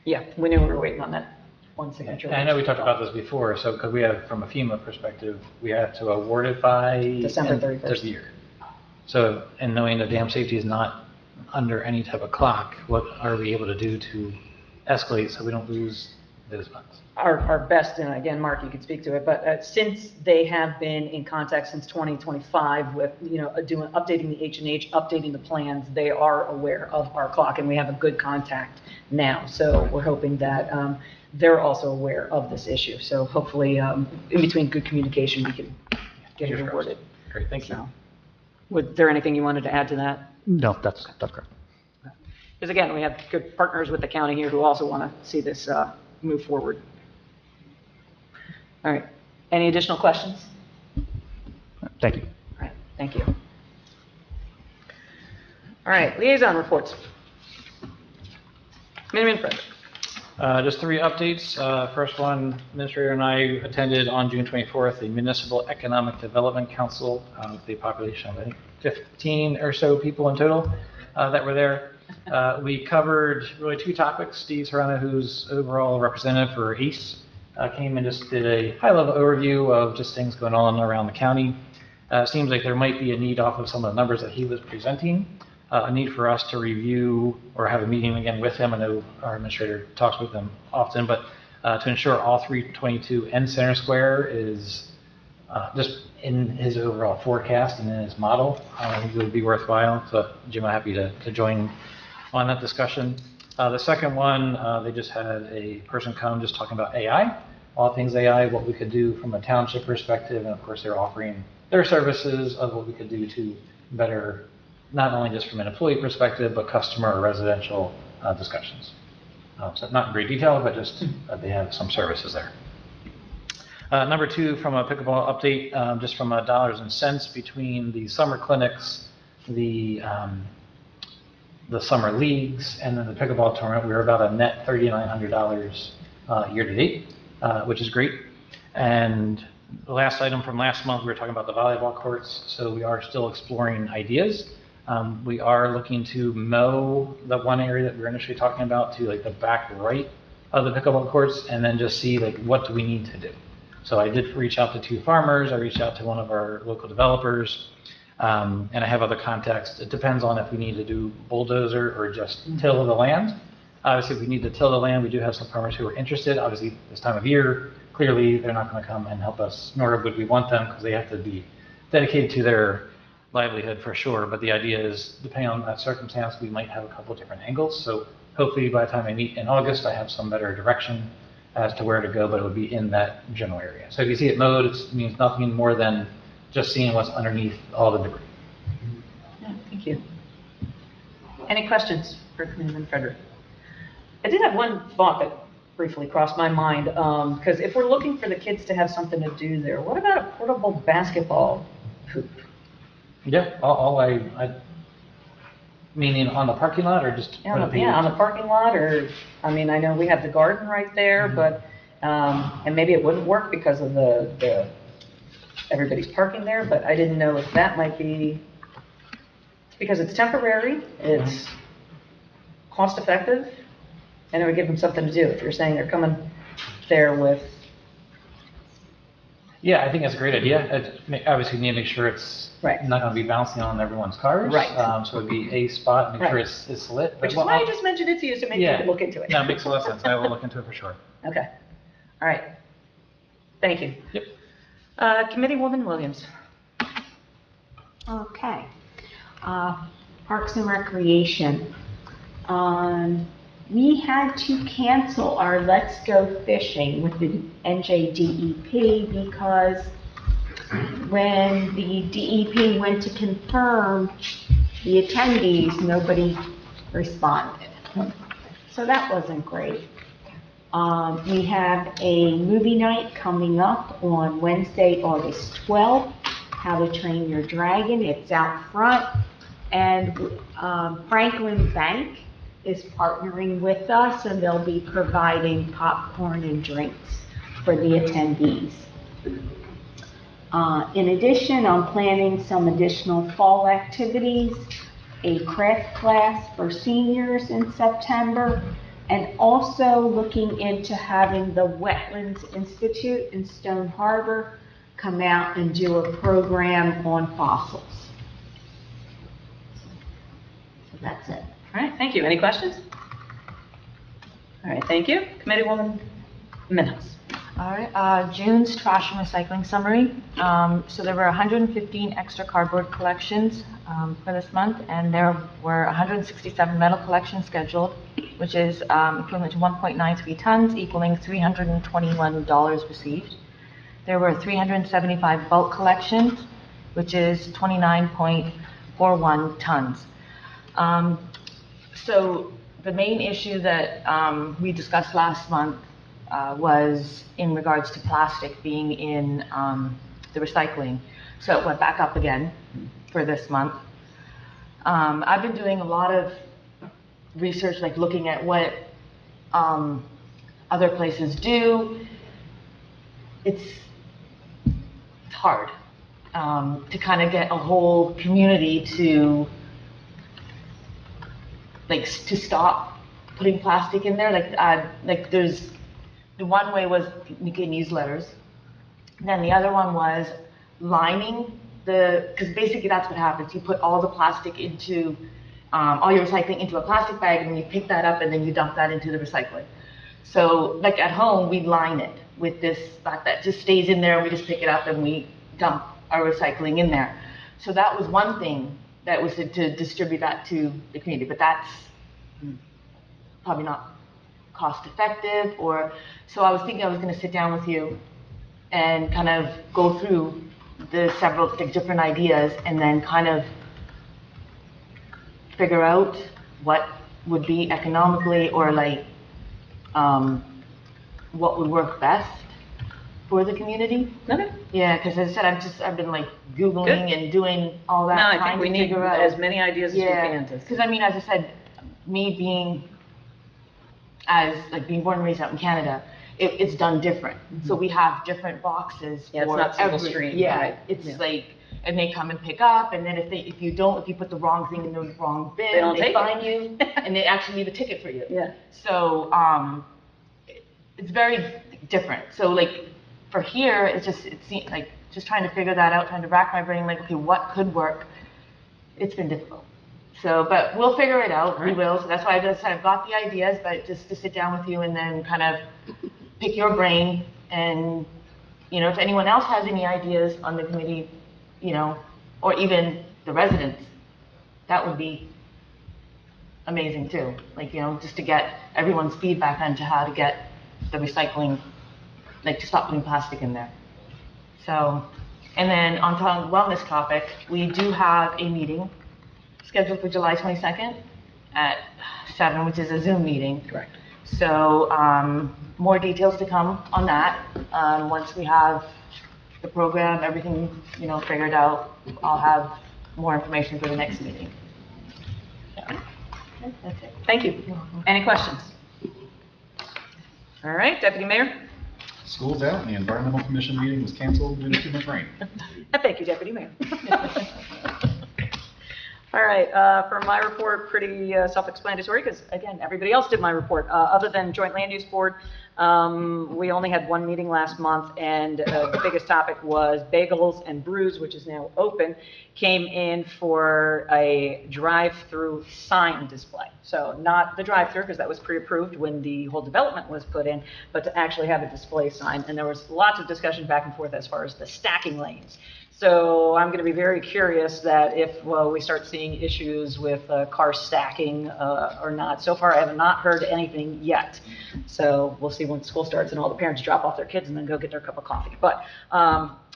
Yeah, we knew we were waiting on that one signature. And I know we talked about this before, so, because we have, from a FEMA perspective, we have to award it by December end 31st. of the year. So, and knowing that dam safety is not under any type of clock, what are we able to do to escalate so we don't lose those funds? Our best, and again, Mark, you can speak to it, but since they have been in contact since 2025 with, updating the H&H, updating the plans, they are aware of our clock, and we have a good contact now. So we're hoping that they're also aware of this issue. So hopefully, in between good communication, we can get it awarded. Great, thank you. So, was there anything you wanted to add to that? No, that's correct. Because again, we have good partners with the county here who also want to see this move forward. All right. Any additional questions? Thank you. All right, thank you. All right, liaison reports. Committeeman Frederick. Just 3 updates. First one, Administrator and I attended on June 24th the Municipal Economic Development Council, the population of, I think, 15 or so people in total that were there. We covered really 2 topics. Steve Serrano, who's overall representative for ACE, came and just did a high-level overview of just things going on around the county. Seems like there might be a need off of some of the numbers that he was presenting, a need for us to review or have a meeting again with him. I know our administrator talks with him often, but to ensure all 322 and Center Square is just in his overall forecast and in his model, I think it would be worthwhile. So Jim, I'm happy to join on that discussion. The second one, they just had a person come just talking about AI, all things AI, what we could do from a township perspective, and of course they're offering their services of what we could do to better, not only just from an employee perspective, but customer or residential discussions. So not in great detail, but just they have some services there. Number 2, from a pickleball update, just from a dollars and cents between the summer clinics, the summer leagues, and then the pickleball tournament, we were about a net $3,900 year to date, which is great. And the last item from last month, we were talking about the volleyball courts, so we are still exploring ideas. We are looking to mow the one area that we were initially talking about to like the back right of the pickleball courts, and then just see like what do we need to do. So I did reach out to 2 farmers, I reached out to one of our local developers, and I have other contacts. It depends on if we need to do bulldozer or just till the land. Obviously, if we need to till the land, we do have some farmers who are interested. Obviously, this time of year, clearly they're not going to come and help us, nor would we want them, because they have to be dedicated to their livelihood for sure. But the idea is, depending on that circumstance, we might have a couple of different angles. So hopefully by the time I meet in August, I have some better direction as to where to go, but it would be in that general area. So if you see it mowed, it means nothing more than just seeing what's underneath all the debris. Yeah, thank you. Any questions for Committeeman Frederick? I did have one thought that briefly crossed my mind, because if we're looking for the kids to have something to do there, what about a portable basketball hoop? Yeah, meaning on the parking lot or just? Yeah, on the parking lot, or, I mean, I know we have the garden right there, but, and maybe it wouldn't work because of the everybody's parking there, but I didn't know if that might be, because it's temporary, it's cost effective, and it would give them something to do. If you're saying they're coming there with. Yeah, I think that's a great idea. Obviously, we need to make sure it's not going to be bouncing on everyone's cars. Right. So it'd be a spot, make sure it's lit. Which is why I just mentioned it to you, so maybe you could look into it. No, it makes a lot of sense. I will look into it for sure. Okay. All right. Thank you. Yep. Committeewoman Williams. Okay. Parks and Recreation. We had to cancel our Let's Go Fishing with the NJDEP because when the DEP went to confirm the attendees, nobody responded. So that wasn't great. We have a movie night coming up on Wednesday, August 12th, How to Train Your Dragon. It's out front. And Franklin Bank is partnering with us, and they'll be providing popcorn and drinks for the attendees. In addition, I'm planning some additional fall activities, a craft class for seniors in September, and also looking into having the Wetlands Institute in Stone Harbor come out and do a program on fossils. So that's it. All right, thank you. Any questions? All right, thank you. Committeewoman Minhouse. All right, June's trash and recycling summary. So there were 115 extra cardboard collections for this month, and there were 167 metal collections scheduled, which is equivalent to 1.93 tons, equaling $321 received. There were 375 bulk collections, which is 29.41 tons. So the main issue that we discussed last month was in regards to plastic being in the recycling. So it went back up again for this month. I've been doing a lot of research, like looking at what other places do. It's hard to kind of get a whole community to to stop putting plastic in there. Like there's the one way was you get newsletters. Then the other one was lining because basically that's what happens. You put all the plastic into, all your recycling into a plastic bag, and you pick that up and then you dump that into the recycling. So like at home, we line it with this stuff that just stays in there, and we just pick it up and we dump our recycling in there. So that was one thing that was to distribute that to the community, but that's probably not cost effective. So I was thinking I was going to sit down with you and kind of go through the several different ideas and then kind of figure out what would be economically or what would work best for the community. Okay. Yeah, because as I said, I've been Googling Good. and doing all that. No, I trying think we to need figure out. as many ideas as we Yeah, can to. because I mean, as I said, me being being born and raised out in Canada, it's done different. So we have different boxes. Yeah, it's for not single every- stream, Yeah, right. it's Yeah. and they come and pick up, and then if you put the wrong thing in the wrong bin, They don't take it. fine you, and they actually leave a ticket for you. Yeah. So it's very different. So for here, it seems just trying to figure that out, trying to rack my brain, okay, what could work? It's been difficult. So, but we'll figure it out. We will. So that's why I just said I've got the ideas, but just to sit down with you and then kind of pick your brain. And if anyone else has any ideas on the committee, or even the residents, that would be amazing too. Just to get everyone's feedback on to how to get the recycling, to stop putting plastic in there. So, and then on the wellness topic, we do have a meeting scheduled for July 22nd at 7, which is a Zoom meeting. Correct. So, more details to come on that. Once we have the program, everything, figured out, I'll have more information for the next meeting. Yeah. That's it. Thank you. Any questions? All right, Deputy Mayor. School's out and the environmental commission meeting was canceled due to too much rain. Thank you, Deputy Mayor. All right, for my report, pretty self-explanatory, because again, everybody else did my report. Other than Joint Land Use Board, we only had one meeting last month, and the biggest topic was Bagels and Brews, which is now open, came in for a drive-through sign display. So not the drive-through, because that was pre-approved when the whole development was put in, but to actually have a display sign. And there was lots of discussion back and forth as far as the stacking lanes. So I'm going to be very curious that if we start seeing issues with cars stacking or not. So far, I have not heard anything yet. So we'll see when school starts and all the parents drop off their kids and then go get their cup of coffee. But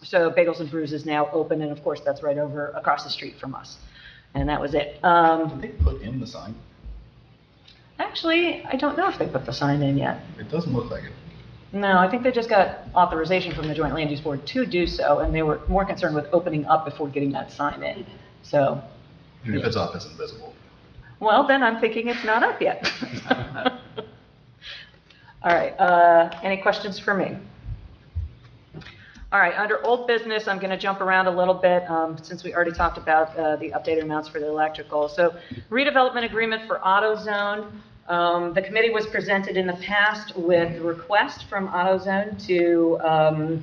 so Bagels and Brews is now open, and of course that's right over across the street from us. And that was it. Did they put in the sign? Actually, I don't know if they put the sign in yet. It doesn't look like it. No, I think they just got authorization from the Joint Land Use Board to do so, and they were more concerned with opening up before getting that sign in. So, Even if it's up, it's invisible. well, then I'm thinking it's not up yet. All right, any questions for me? All right, under old business, I'm going to jump around a little bit since we already talked about the updated amounts for the electrical. So redevelopment agreement for AutoZone. The committee was presented in the past with a request from AutoZone to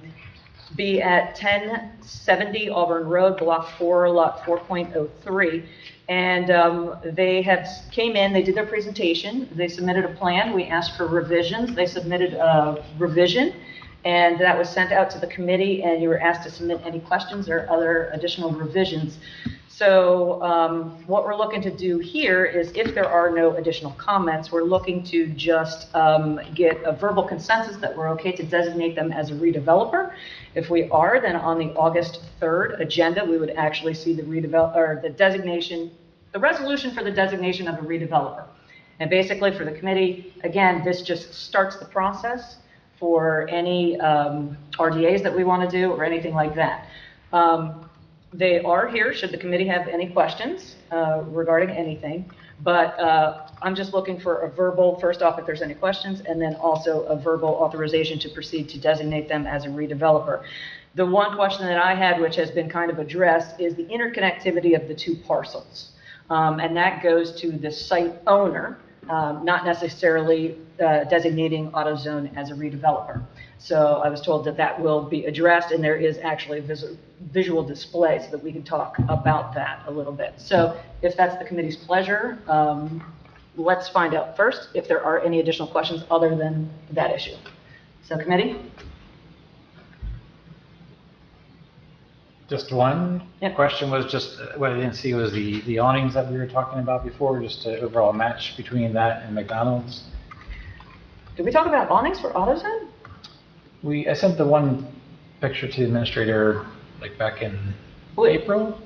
be at 1070 Auburn Road, Block 4, Lot 4.03. And they came in, they did their presentation, they submitted a plan, we asked for revisions, they submitted a revision, and that was sent out to the committee, and you were asked to submit any questions or other additional revisions. So what we're looking to do here is, if there are no additional comments, we're looking to just get a verbal consensus that we're okay to designate them as a redeveloper. If we are, then on the August 3rd agenda, we would actually see the the resolution for the designation of a redeveloper. And basically for the committee, again, this just starts the process for any RDAs that we want to do or anything like that. They are here should the committee have any questions regarding anything, but I'm just looking for a verbal, first off, if there's any questions, and then also a verbal authorization to proceed to designate them as a redeveloper. The one question that I had, which has been kind of addressed, is the interconnectivity of the two parcels. And that goes to the site owner, not necessarily designating AutoZone as a redeveloper. So I was told that that will be addressed, and there is actually a visual display so that we can talk about that a little bit. So if that's the committee's pleasure, let's find out first if there are any additional questions other than that issue. So committee? Just one Yep. question was just, what I didn't see was the awnings that we were talking about before, just to overall match between that and McDonald's. Did we talk about awnings for AutoZone? I sent the one picture to the administrator, like back in April.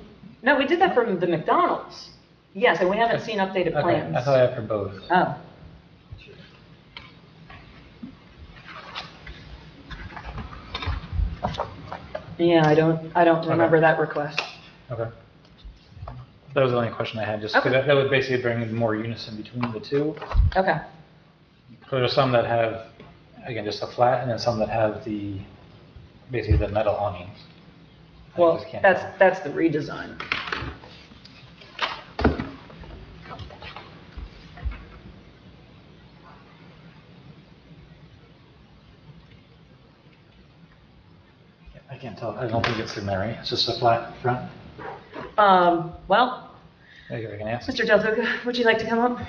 No, we did that for the McDonald's. Yes, and we haven't seen updated Okay, plans. I thought I had for both. Oh. Yeah, I don't remember that request. Okay. That was the only question I had, just because Okay. that would basically bring more unison between the two. Okay. So there's some that have, again, just a flat, and then some that have basically the metal awnings. I Well, just can't tell. that's the redesign. I can't tell. I don't think it's in there, right? It's just a flat front. Well, I can ask. Mr. Del Duca, would you like to come up?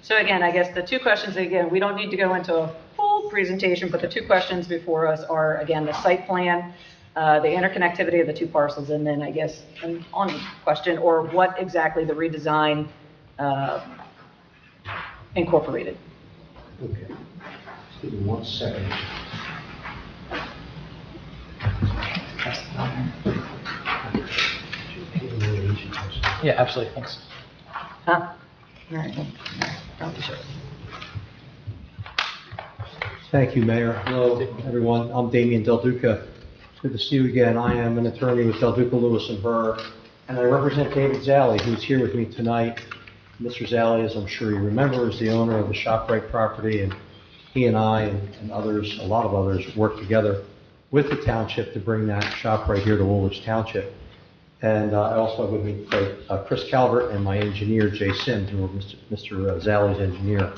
So again, I guess the two questions, again, we don't need to go into a full presentation, but the two questions before us are, again, the site plan, the interconnectivity of the two parcels, and then I guess an awning question, or what exactly the redesign incorporated. Okay. Just give me 1 second. Yeah, absolutely. Thanks. Huh? All right. Don't be sure. Thank you, Mayor. Hello, everyone. I'm Damian Del Duca. It's good to see you again. I am an attorney with Del Duca, Lewis & Burr, and I represent David Zally, who's here with me tonight. Mr. Zally, as I'm sure you remember, is the owner of the ShopRite property, and he and I and others, a lot of others, worked together with the township to bring that ShopRite here to Woolwich Township. And I also have with me Chris Calvert and my engineer, Jay Sims, who are Mr. Zally's engineer.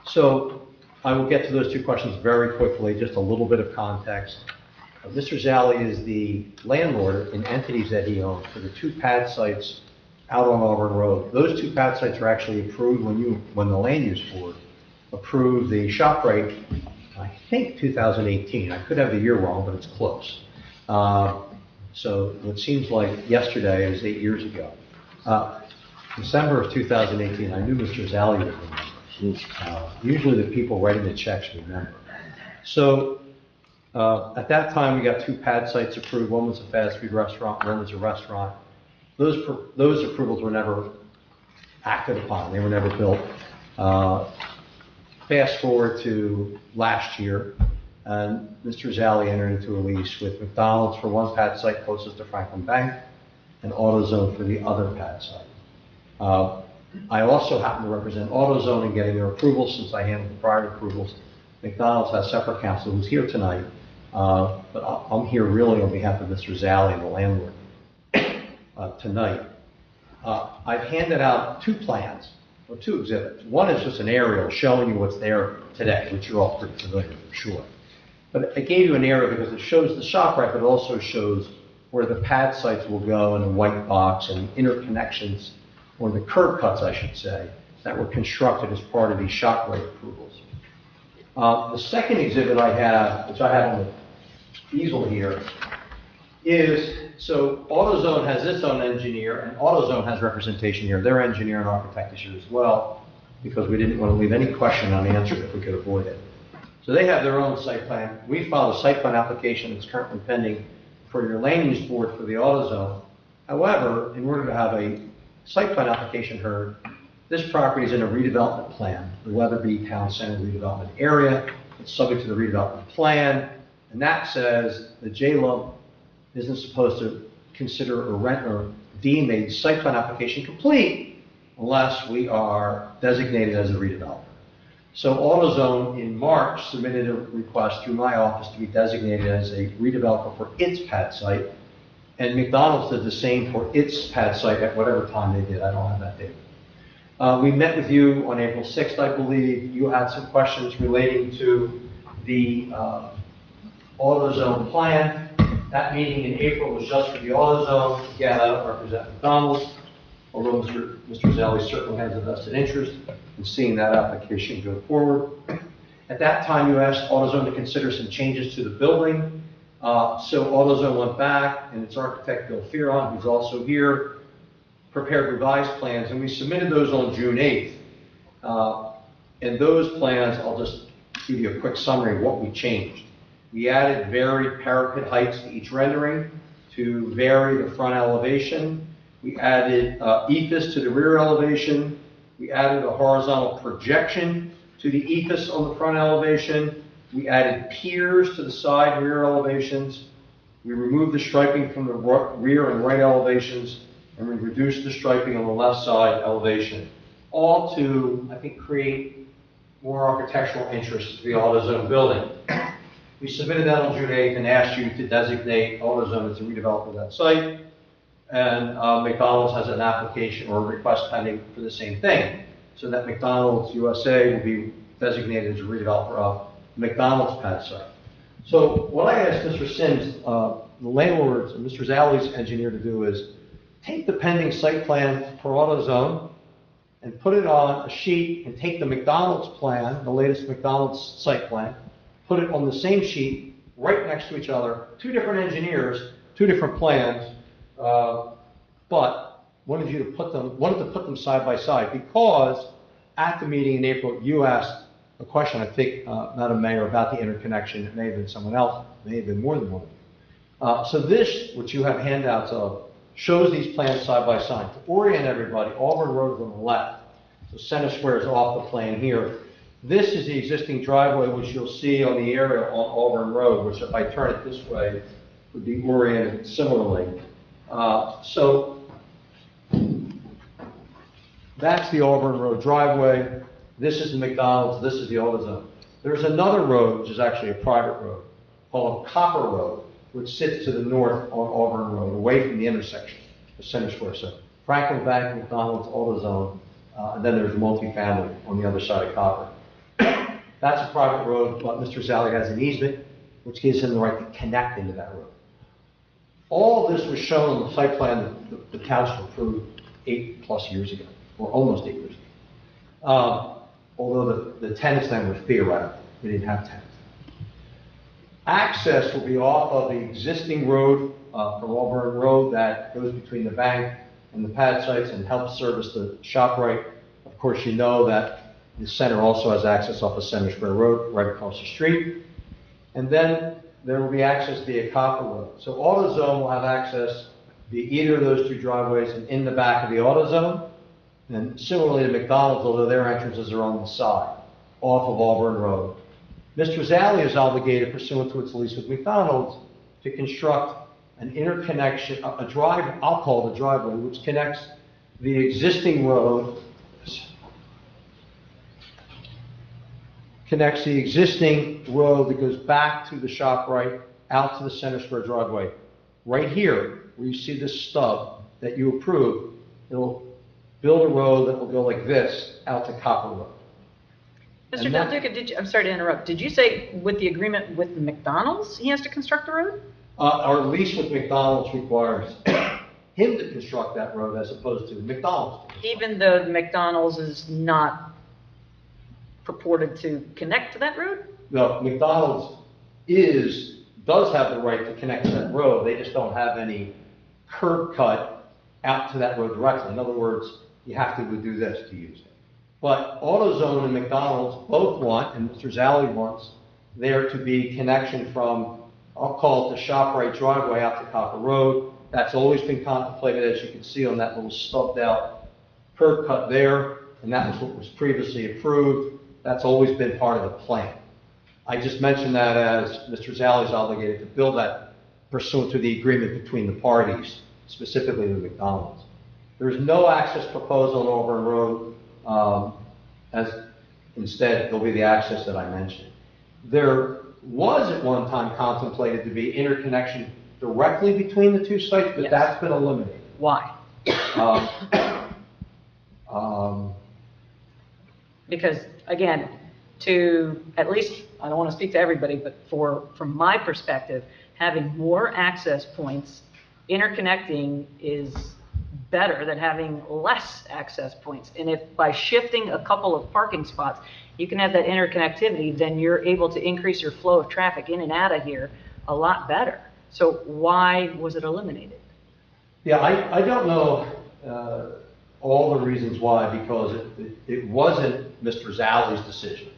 So I will get to those two questions very quickly, just a little bit of context. Mr. Zally is the landlord in entities that he owns for the two pad sites out on Auburn Road. Those two pad sites were actually approved when the Land Use Board approved the ShopRite, I think 2018. I could have the year wrong, but it's close. So what seems like yesterday is 8 years ago. December of 2018, I knew Mr. Zally would remember. Usually the people writing the checks remember. So, at that time, we got 2 pad sites approved. One was a fast food restaurant, one was a restaurant. Those approvals were never acted upon, they were never built. Fast forward to last year, and Mr. Zally entered into a lease with McDonald's for one pad site closest to Franklin Bank, and AutoZone for the other pad site. I also happen to represent AutoZone in getting their approval since I handled the prior approvals. McDonald's has separate counsel who's here tonight, but I'm here really on behalf of Mr. Zally and the landlord tonight. I've handed out 2 plans, or 2 exhibits. One is just an aerial showing you what's there today, which you're all pretty familiar with, I'm sure. But I gave you an aerial because it shows the ShopRite, but it also shows where the pad sites will go in a white box and interconnections, or the curb cuts, I should say, that were constructed as part of these ShopRite approvals. The second exhibit I have, which I have on the easel here, is, so AutoZone has its own engineer, and AutoZone has representation here. Their engineer and architect is here as well, because we didn't want to leave any question unanswered if we could avoid it. So they have their own site plan. We filed a site plan application that's currently pending for your land use board for the AutoZone. However, in order to have a site plan application heard, this property is in a redevelopment plan, the Weatherby Town Center redevelopment area. It's subject to the redevelopment plan, and that says the JLUB isn't supposed to consider or rent or deem a site plan application complete unless we are designated as a redeveloper. So AutoZone in March submitted a request through my office to be designated as a redeveloper for its pad site, and McDonald's did the same for its pad site at whatever time they did. I don't have that date. We met with you on April 6th, I believe. You had some questions relating to the AutoZone plan. That meeting in April was just for the AutoZone. Again, I don't represent McDonald's, although Mr. Zally certainly has a vested interest in seeing that application go forward. At that time, you asked AutoZone to consider some changes to the building. So AutoZone went back, and its architect, Bill Fearon, who's also here, prepared revised plans, and we submitted those on June 8th. And those plans, I'll just give you a quick summary of what we changed. We added varied parapet heights to each rendering to vary the front elevation. We added ephes to the rear elevation. We added a horizontal projection to the ephes on the front elevation. We added piers to the side and rear elevations. We removed the striping from the rear and right elevations, and we reduced the striping on the left side elevation, all to, I think, create more architectural interest to the AutoZone building. We submitted that on June 8th and asked you to designate AutoZone as the redeveloper of that site. And McDonald's has an application or a request pending for the same thing, so that McDonald's USA will be designated as a redeveloper of McDonald's pad site. So what I asked Mr. Sims, the landlord's and Mr. Zally's engineer to do is take the pending site plan for AutoZone and put it on a sheet and take the McDonald's plan, the latest McDonald's site plan, put it on the same sheet right next to each other, 2 different engineers, 2 different plans, but wanted to put them side by side because at the meeting in April, you asked a question, I think, Madam Mayor, about the interconnection. It may have been someone else, it may have been more than one. So this, which you have handouts of, shows these plans side by side. To orient everybody, Auburn Road is on the left, so Center Square is off the plan here. This is the existing driveway, which you'll see on the area on Auburn Road, which if I turn it this way, would be oriented similarly. So that's the Auburn Road driveway. This is the McDonald's, this is the AutoZone. There's another road, which is actually a private road, called Copper Road, which sits to the north on Auburn Road, away from the intersection of Center Square. So Franklin Bank, McDonald's, AutoZone, and then there's multifamily on the other side of Copper. That's a private road, but Mr. Zally has an easement, which gives him the right to connect into that road. All of this was shown on the site plan that the township approved 8+ years ago, or almost 8 years ago. Although the tenants then were theoretical, we didn't have tenants. Access will be off of the existing road from Auburn Road that goes between the bank and the pad sites and helps service the ShopRite. Of course, you know that the center also has access off of Center Square Road, right across the street. And then there will be access via Copper Road. So AutoZone will have access via either of those two driveways and in the back of the AutoZone. And similarly to McDonald's, although their entrances are on the side, off of Auburn Road. Mr. Zally is obligated pursuant to its lease with McDonald's to construct an interconnection, a drive, I'll call it a driveway, which connects the existing road, that goes back to the ShopRite, out to the Center Square driveway. Right here, where you see this stub that you approved, it'll build a road that will go like this out to Copper Road. Mr. And Del that- Duca, I'm sorry to interrupt. Did you say with the agreement with McDonald's, he has to construct the road? Our lease with McDonald's requires him to construct that road as opposed to McDonald's. Even though McDonald's is not purported to connect to that road? No, McDonald's does have the right to connect to that road, they just don't have any curb cut out to that road directly. In other words, you have to do this to use it. But AutoZone and McDonald's both want, and Mr. Zally wants, there to be connection from, I'll call it the ShopRite driveway out to Copper Road. That's always been contemplated, as you can see on that little stubbed out curb cut there, and that was what was previously approved. That's always been part of the plan. I just mentioned that as Mr. Zally is obligated to build that pursuant to the agreement between the parties, specifically the McDonald's. There is no access proposed on Auburn Road, as instead there'll be the access that I mentioned. There was at one time contemplated to be interconnection directly between the two sites, but Yes. that's been eliminated. Why? Because, again, to, at least, I don't want to speak to everybody, but from my perspective, having more access points, interconnecting is better than having less access points. And if by shifting a couple of parking spots, you can have that interconnectivity, then you're able to increase your flow of traffic in and out of here a lot better. So why was it eliminated? Yeah, I don't know all the reasons why, because it wasn't Mr. Zally's decision.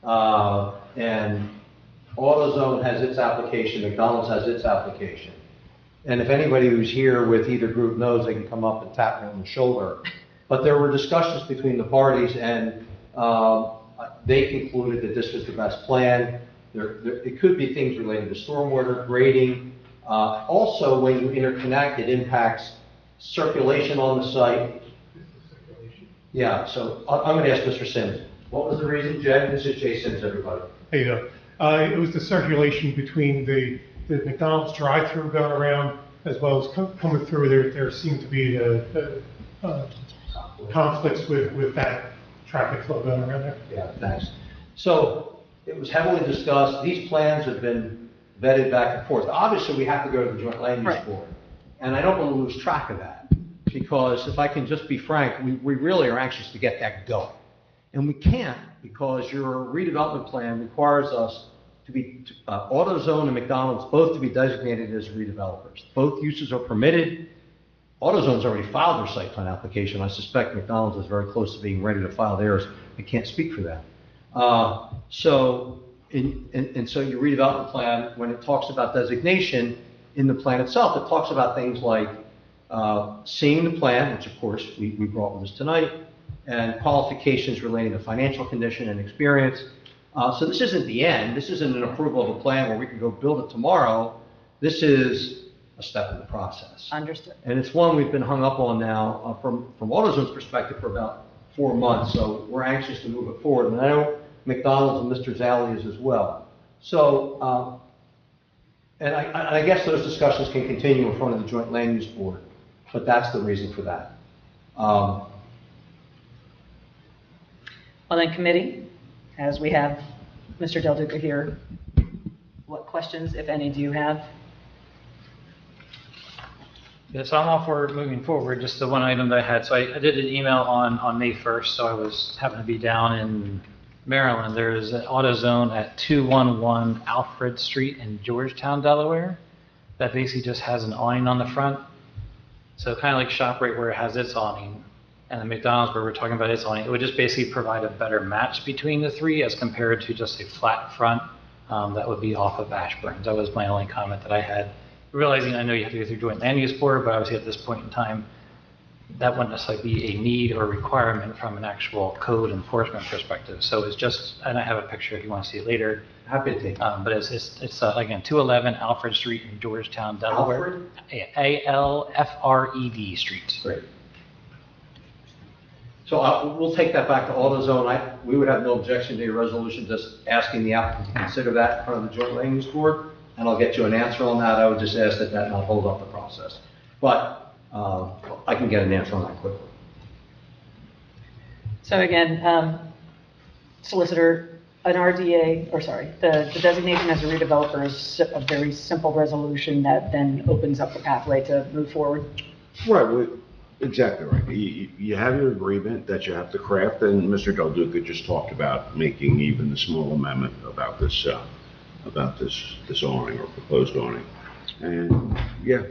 And AutoZone has its application, McDonald's has its application. And if anybody who's here with either group knows, they can come up and tap me on the shoulder. But there were discussions between the parties, and they concluded that this was the best plan. It could be things related to stormwater, grading. Also, when you interconnect, it impacts circulation on the site. Yeah, so I'm going to ask Mr. Sims. What was the reason, Jay? This is Jay Sims, everybody. There you go. It was the circulation between the McDonald's drive-through going around, as well as coming through. There seemed to be conflicts with that traffic flow going around there. Yeah, thanks. So it was heavily discussed. These plans have been vetted back and forth. Obviously, we have to go to the Joint Land Use Board. And I don't want to lose track of that, because if I can just be frank, we really are anxious to get that going. And we can't, because your redevelopment plan requires us to be, AutoZone and McDonald's both to be designated as redevelopers. Both uses are permitted. AutoZone's already filed their site plan application. I suspect McDonald's is very close to being ready to file theirs. I can't speak for that. So your redevelopment plan, when it talks about designation in the plan itself, it talks about things like seeing the plan, which of course we brought with us tonight, and qualifications relating to financial condition and experience. So this isn't the end. This isn't an approval of a plan where we can go build it tomorrow. This is a step in the process. Understood. And it's one we've been hung up on now from AutoZone's perspective for about 4 months. So we're anxious to move it forward. And I know McDonald's and Mr. Zally is as well. So, and I guess those discussions can continue in front of the Joint Land Use Board, but that's the reason for that. Well then, committee, as we have Mr. Del Duca here, what questions, if any, do you have? Yeah, so I'm all for moving forward. Just the one item that I had. So I did an email on May 1st, so I was having to be down in Maryland. There's an AutoZone at 211 Alfred Street in Georgetown, Delaware, that basically just has an awning on the front. So kind of like ShopRite where it has its awning, and the McDonald's where we're talking about its awning. It would just basically provide a better match between the three as compared to just a flat front that would be off of Ashburn. That was my only comment that I had. Realizing I know you have to go through joint land use board, but obviously at this point in time, that wouldn't necessarily be a need or requirement from an actual code enforcement perspective. So it's just, and I have a picture if you want to see it later. Happy to take it. But it's again, 211 Alfred Street in Georgetown, Delaware. Alfred Street. Great. So we'll take that back to AutoZone. We would have no objection to your resolution, just asking the applicant to consider that in front of the joint land use board, and I'll get you an answer on that. I would just ask that not hold up the process. But I can get an answer on that quickly. So again, solicitor, an RDA, or sorry, the designation as a redeveloper is a very simple resolution that then opens up the pathway to move forward. Right, exactly right. You have your agreement that you have to craft, and Mr. Del Duca just talked about making even the small amendment about this awning or proposed awning. And yeah,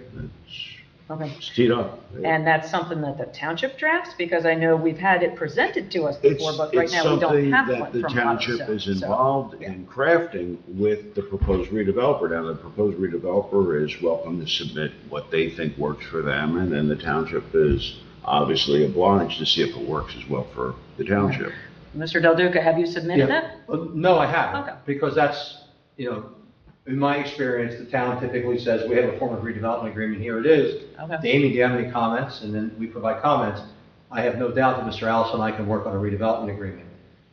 it's teed up. And that's something that the township drafts, because I know we've had it presented to us before, but right now we don't have one from It's something that the township is involved in crafting with the proposed redeveloper. Now, the proposed redeveloper is welcome to submit what they think works for them, and then the township is obviously obliged to see if it works as well for the township. Mr. Del Duca, have you submitted that? No, I haven't, Okay. because that's, in my experience, the town typically says, we have a form of redevelopment agreement, here it is. Okay. Amy, do you have any comments? And then we provide comments. I have no doubt that Mr. Allison and I can work on a redevelopment agreement.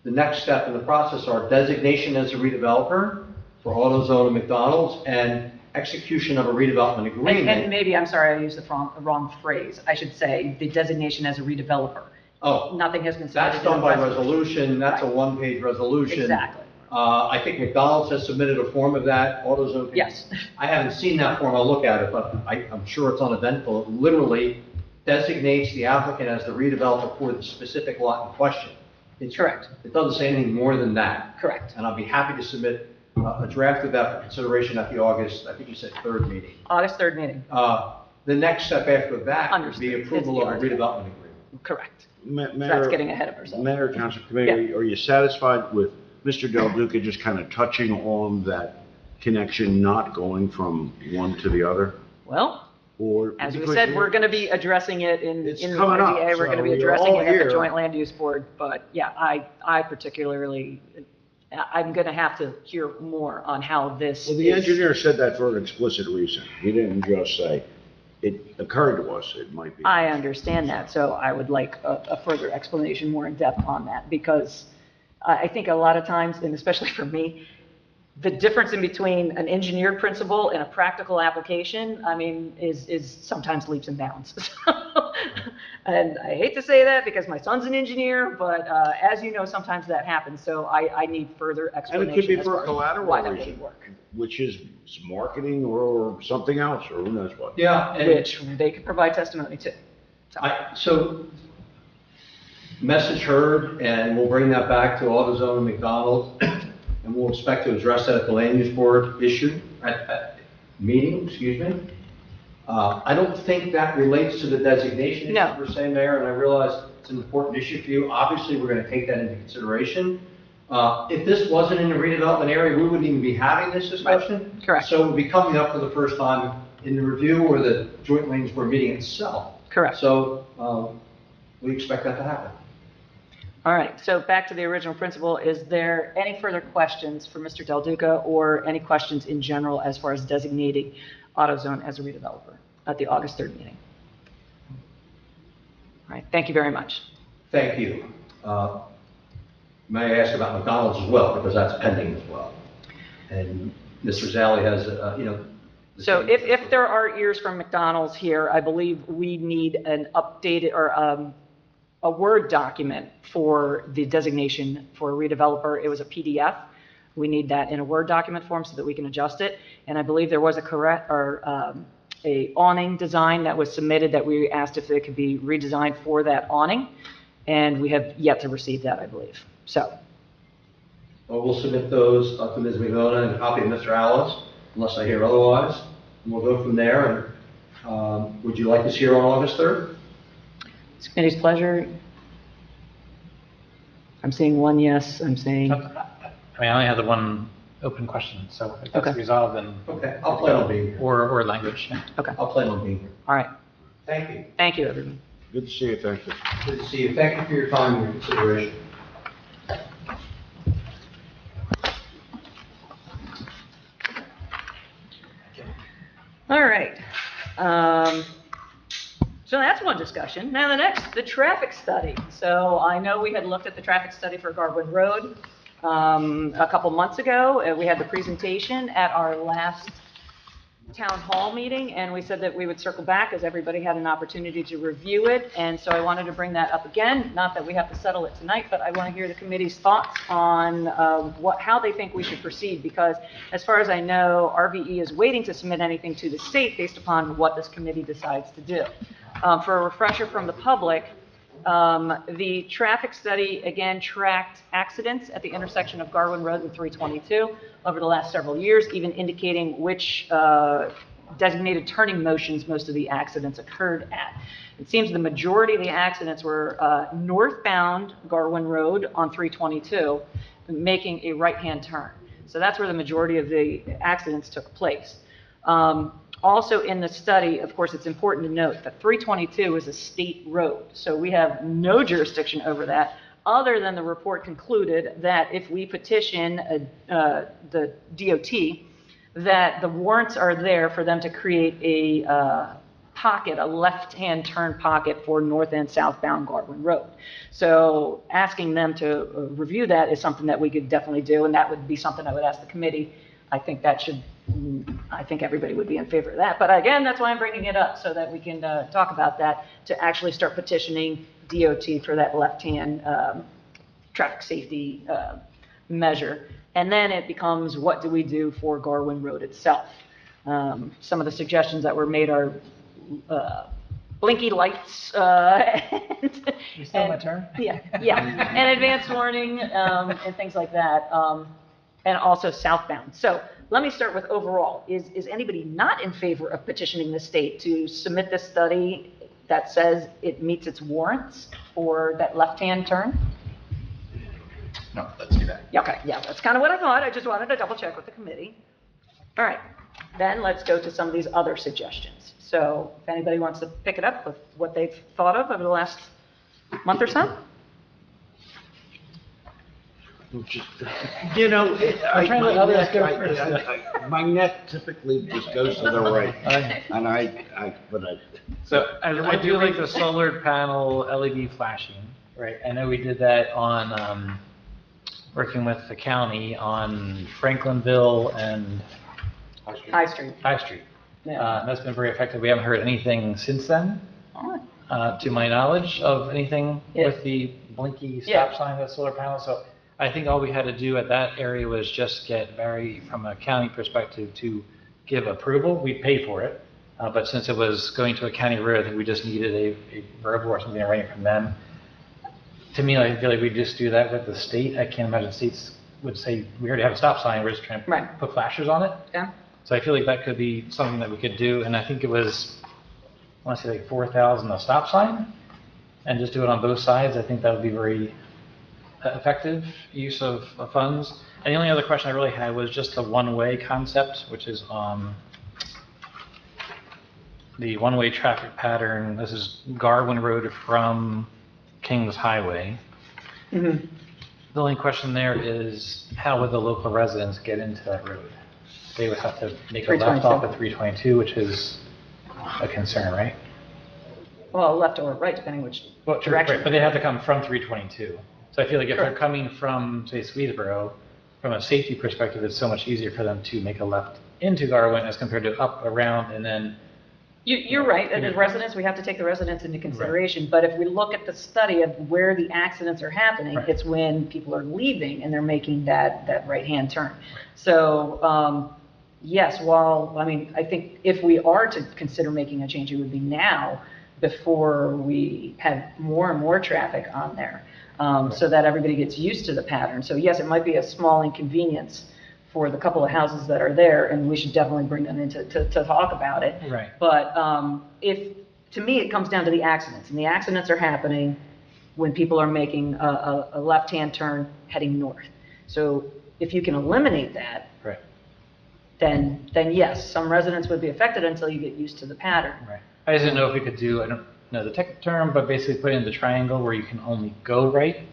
The next step in the process are designation as a redeveloper for AutoZone and McDonald's, and execution of a redevelopment agreement. And maybe, I'm sorry, I used the wrong phrase. I should say the designation as a redeveloper. Oh. Nothing has been submitted. That's done by resolution, that's a one-page resolution. Exactly. I think McDonald's has submitted a form of that, AutoZone. Yes. I haven't seen that form, I'll look at it, but I'm sure it's uneventful. It literally designates the applicant as the redeveloper for the specific lot in question. It's correct. It doesn't say anything more than that. Correct. And I'll be happy to submit a draft of that for consideration at the August, I think you said 3rd meeting. August 3rd meeting. The next step after that would Understood. be approval of a redevelopment agreement. Correct. Mayor, So that's getting ahead of ourselves. Mayor, Township Committee, are you satisfied with Mr. Del Duca just kind of touching on that connection, not going from one to the other? Well, or as we said, we're going to be addressing it in the coming up, RDA. We're going to be so you're addressing all it at here. the Joint Land Use Board. But yeah, I particularly, I'm going to have to hear more on how this Well, the engineer said that for an explicit reason. He didn't just say, it occurred to us, it might be. I understand that, so I would like a further explanation more in depth on that, because I think a lot of times, and especially for me, the difference in between an engineered principle and a practical application, I mean, is sometimes leaps and bounds. And I hate to say that because my son's an engineer, but as you know, sometimes that happens, so I need further explanation. And it could be as for far a as collateral why that reason, wouldn't work. which is marketing or something else, or who knows what. Yeah. And Which they could provide testimony to. So, message heard, and we'll bring that back to AutoZone and McDonald's, and we'll expect to address that at the land use board meeting, excuse me. I don't think that relates to the designation issue No. per se, Mayor, and I realize it's an important issue for you. Obviously, we're going to take that into consideration. If this wasn't in the redevelopment area, we wouldn't even be having this discussion. Right. Correct. So it would be coming up for the first time in the review or the joint land use board meeting itself. Correct. So we expect that to happen. All right, so back to the original principle. Is there any further questions for Mr. Del Duca, or any questions in general as far as designating AutoZone as a redeveloper at the August 3rd meeting? All right, thank you very much. Thank you. May I ask about McDonald's as well, because that's pending as well. And Mr. Zally has, So if there are ears from McDonald's here, I believe we need an updated or a Word document for the designation for a redeveloper. It was a PDF. We need that in a Word document form so that we can adjust it. And I believe there was a awning design that was submitted that we asked if it could be redesigned for that awning. And we have yet to receive that, I believe. So. Well, we'll submit those to Ms. McDonough and a copy of Mr. Alice, unless I hear otherwise. And we'll go from there. And would you like this here on August 3rd? It's committee's pleasure. I'm seeing one yes, I'm saying, I mean, I only had the one open question, so if Okay. that's resolved, then, Okay, I'll plan on being here. or language. I'll plan on being here. All right. Thank you. Thank you, everyone. Good to see you, thank you. Good to see you. Thank you for your time and your consideration. All right. So that's one discussion. Now the next, the traffic study. So I know we had looked at the traffic study for Garwood Road a couple months ago. We had the presentation at our last town hall meeting, and we said that we would circle back as everybody had an opportunity to review it. And so I wanted to bring that up again. Not that we have to settle it tonight, but I want to hear the committee's thoughts on how they think we should proceed. Because as far as I know, RVE is waiting to submit anything to the state based upon what this committee decides to do. For a refresher from the public, the traffic study again tracked accidents at the intersection of Garwin Road and 322 over the last several years, even indicating which designated turning motions most of the accidents occurred at. It seems the majority of the accidents were northbound Garwin Road on 322, making a right-hand turn. So that's where the majority of the accidents took place. Also in the study, of course, it's important to note that 322 is a state road, so we have no jurisdiction over that, other than the report concluded that if we petition the DOT, that the warrants are there for them to create a pocket, a left-hand turn pocket for north and southbound Garwin Road. So asking them to review that is something that we could definitely do, and that would be something I would ask the committee. I think everybody would be in favor of that. But again, that's why I'm bringing it up, so that we can talk about that, to actually start petitioning DOT for that left-hand traffic safety measure. And then it becomes, what do we do for Garwin Road itself? Some of the suggestions that were made are blinky lights. You still my turn? Yeah, and advanced warning and things like that. And also southbound. So let me start with overall. Is anybody not in favor of petitioning the state to submit this study that says it meets its warrants for that left-hand turn? No, let's do that. Yeah, okay, yeah, that's kind of what I thought. I just wanted to double check with the committee. All right, then let's go to some of these other suggestions. So if anybody wants to pick it up with what they've thought of over the last month or so? You know, I'm trying to let others go first. my neck typically just goes to the right, and So I do like the solar panel LED flashing, right? I know we did that on, working with the county on Franklinville and High Street. High Street. Yeah. That's been very effective. We haven't heard anything since then, to my knowledge, of anything with the blinky stop sign with solar panels. So I think all we had to do at that area was just get Barry, from a county perspective, to give approval. We pay for it, but since it was going to a county road, I think we just needed a verbal or something writing from them. To me, I feel like we just do that with the state. I can't imagine states would say, we already have a stop sign, we're just trying to put flashers on it. Yeah. So I feel like that could be something that we could do, and I think it was, I want to say like 4,000 a stop sign, and just do it on both sides. I think that would be very effective use of funds. And the only other question I really had was just the one-way concept, which is the one-way traffic pattern. This is Garwin Road from Kings Highway. Mm-hmm. The only question there is, how would the local residents get into that road? They would have to make a left off at 322, which is a concern, right? Well, left or right, depending which direction. Right, but they have to come from 322. So I feel like if they're coming from, say, Swedesboro, from a safety perspective, it's so much easier for them to make a left into Garwin as compared to up, around, and then... You're right, and as residents, we have to take the residents into consideration. Right. But if we look at the study of where the accidents are happening, it's when people are leaving and they're making that right-hand turn. So, yes, I think if we are to consider making a change, it would be now, before we have more and more traffic on there, so that everybody gets used to the pattern. So yes, it might be a small inconvenience for the couple of houses that are there, and we should definitely bring them in to talk about it. Right. But to me, it comes down to the accidents, and the accidents are happening when people are making a left-hand turn heading north. So if you can eliminate that, then yes, some residents would be affected until you get used to the pattern. Right. I just didn't know if we could do, I don't know the technical term, but basically put in the triangle where you can only go right.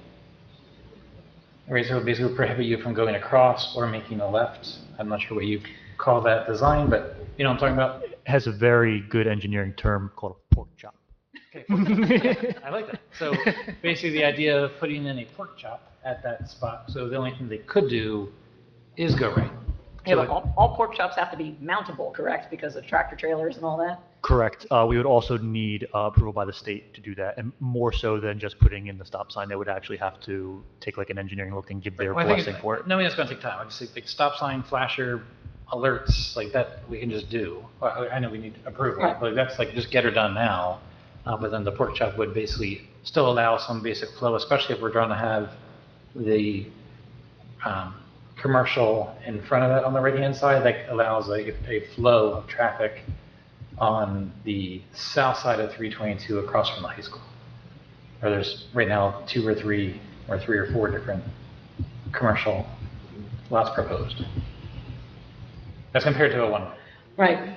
Right, so it basically prohibit you from going across or making a left. I'm not sure what you call that design, but you know what I'm talking about? It has a very good engineering term called a pork chop. Okay, pork chop. I like that. So basically the idea of putting in a pork chop at that spot, so the only thing they could do is go right. Yeah, So but all pork chops have to be mountable, correct? Because of tractor trailers and all that? Correct. We would also need approval by the state to do that, and more so than just putting in the stop sign, they would actually have to take like an engineering look and give their Well, I think blessing for it. No, I mean, it's going to take time. I just think like stop sign, flasher, alerts, like that we can just do. Well, I know we need approval, Right. but that's like just get her done now. But then the pork chop would basically still allow some basic flow, especially if we're trying to have the commercial in front of it on the right-hand side. That allows like a flow of traffic on the south side of 322 across from the high school. Where there's right now three or four different commercial lots proposed. As compared to a one-way. Right.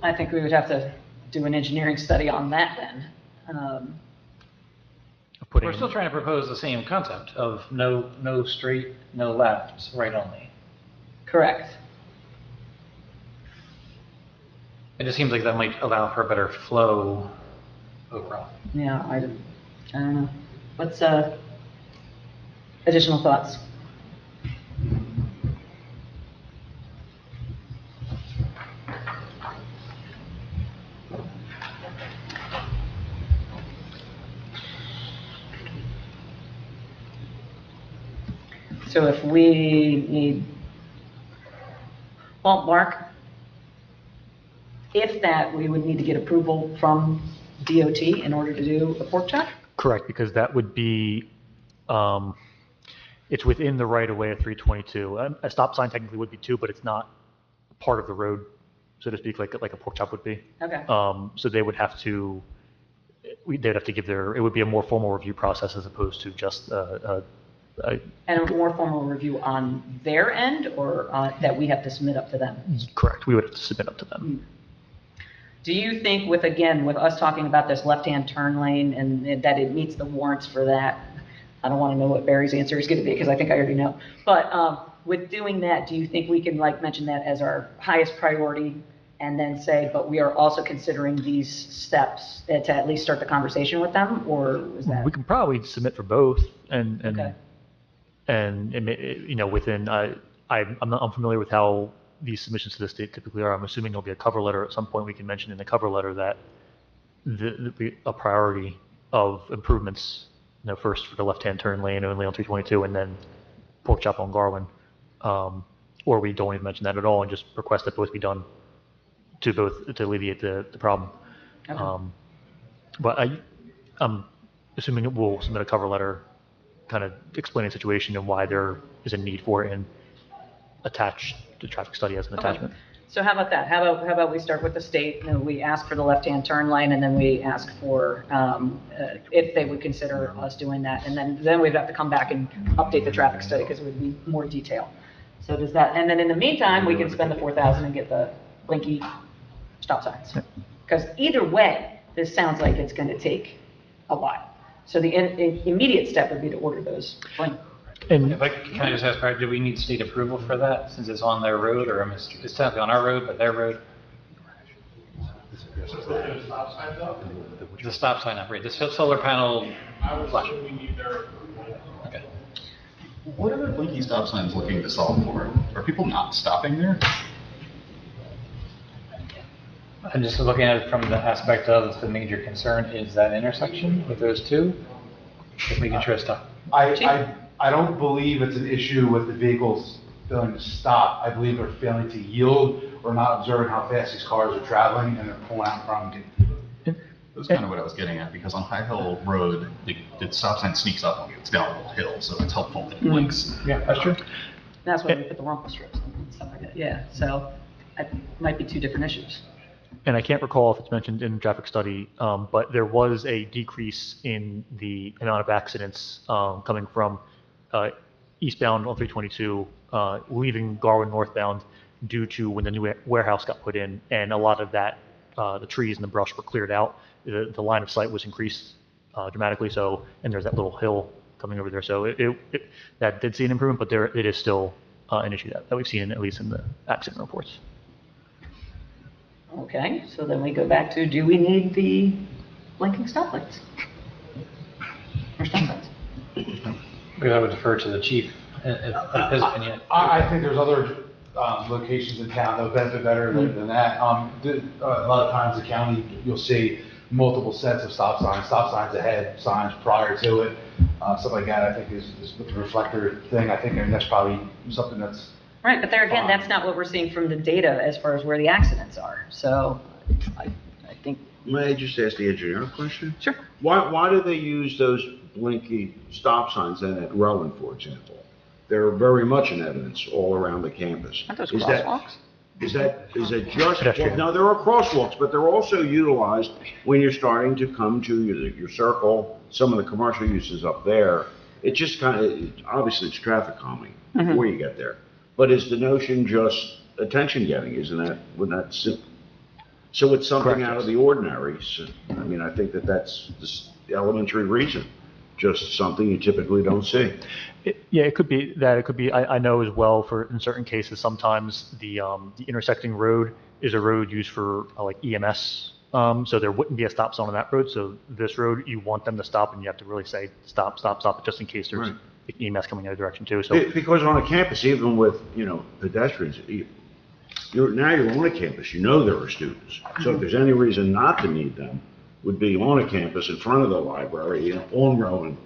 I think we would have to do an engineering study on that then. We're still trying to propose the same concept of no straight, no left, right only. Correct. It just seems like that might allow for a better flow overall. Yeah, I don't know. What's additional thoughts? So if we need, well, Mark, if that, we would need to get approval from DOT in order to do a pork chop? Correct, because that would be, it's within the right of way of 322. A stop sign technically would be too, but it's not part of the road, so to speak, like a pork chop would be. Okay. So they would have to, they'd have to give their, it would be a more formal review process as opposed to just And a more formal review on their end, or that we have to submit up to them? Correct, we would have to submit up to them. Do you think with us talking about this left-hand turn lane and that it meets the warrants for that? I don't want to know what Barry's answer is going to be because I think I already know. But with doing that, do you think we can mention that as our highest priority and then say, but we are also considering these steps to at least start the conversation with them, or is that? We can probably submit for both and Okay. Within, I'm not unfamiliar with how these submissions to the state typically are. I'm assuming there'll be a cover letter at some point. We can mention in the cover letter that a priority of improvements, first for the left-hand turn lane only on 322 and then pork chop on Garland. Or we don't even mention that at all and just request that both be done to alleviate the problem. Okay. But I'm assuming we'll submit a cover letter kind of explaining the situation and why there is a need for it and attach the traffic study as an attachment. So how about that? How about we start with the state, we ask for the left-hand turn lane, and then we ask for if they would consider us doing that, and then we'd have to come back and update the traffic study because it would be more detail. So does that, and then in the meantime, we can spend the 4,000 and get the blinky stop signs. Because either way, this sounds like it's going to take a while. So the immediate step would be to order those blink. And Can I just ask, Brad, do we need state approval for that since it's on their road, or it's technically on our road, but their road? The stop sign upgrade, the solar panel flash. Okay. What are the blinky stop signs looking to solve for? Are people not stopping there? I'm just looking at it from the aspect of the major concern is that intersection with those two, just making sure it's stopped. I don't believe it's an issue with the vehicles failing to stop. I believe they're failing to yield or not observing how fast these cars are traveling and they're pulling out in front of you. That's kind of what I was getting at, because on High Hill Road, the stop sign sneaks up on you. It's down a little hill, so it's helpful that it blinks. Yeah, that's true. That's why we put the rumble strips and stuff like that. Yeah, so it might be two different issues. And I can't recall if it's mentioned in the traffic study, but there was a decrease in the amount of accidents coming from eastbound on 322, leaving Garwin northbound due to when the new warehouse got put in, and a lot of that, the trees and the brush were cleared out. The line of sight was increased dramatically. So, and there's that little hill coming over there. So that did see an improvement, but it is still an issue that we've seen, at least in the accident reports. Okay, so then we go back to, do we need the blinking stoplights? Or stop signs? I would defer to the chief, his opinion. I think there's other locations in town that would benefit better than that. A lot of times the county, you'll see multiple sets of stop signs ahead, signs prior to it, stuff like that. I think is the reflector thing. I think that's probably something that's Right, but there again, that's not what we're seeing from the data as far as where the accidents are. So I think. May I just ask the engineer a question? Sure. Why do they use those blinky stop signs then at Rowan, for example? They're very much in evidence all around the campus. Aren't those crosswalks? Is that just, well, no, there are crosswalks, but they're also utilized when you're starting to come to your circle, some of the commercial uses up there. It just kind of, obviously it's traffic calming before you get there. But is the notion just attention getting, wouldn't that, so it's something out of the ordinary. So, I mean, I think that's the elementary reason, just something you typically don't see. Yeah, it could be that. It could be. I know as well. For in certain cases, sometimes the intersecting road is a road used for like EMS. So there wouldn't be a stop sign on that road. So this road, you want them to stop, and you have to really say stop, stop, stop, just in case there's EMS coming in a direction too. So because on a campus, even with pedestrians, you're on a campus. You know there are students. So if there's any reason not to need them, would be on a campus in front of the library, on Rowan,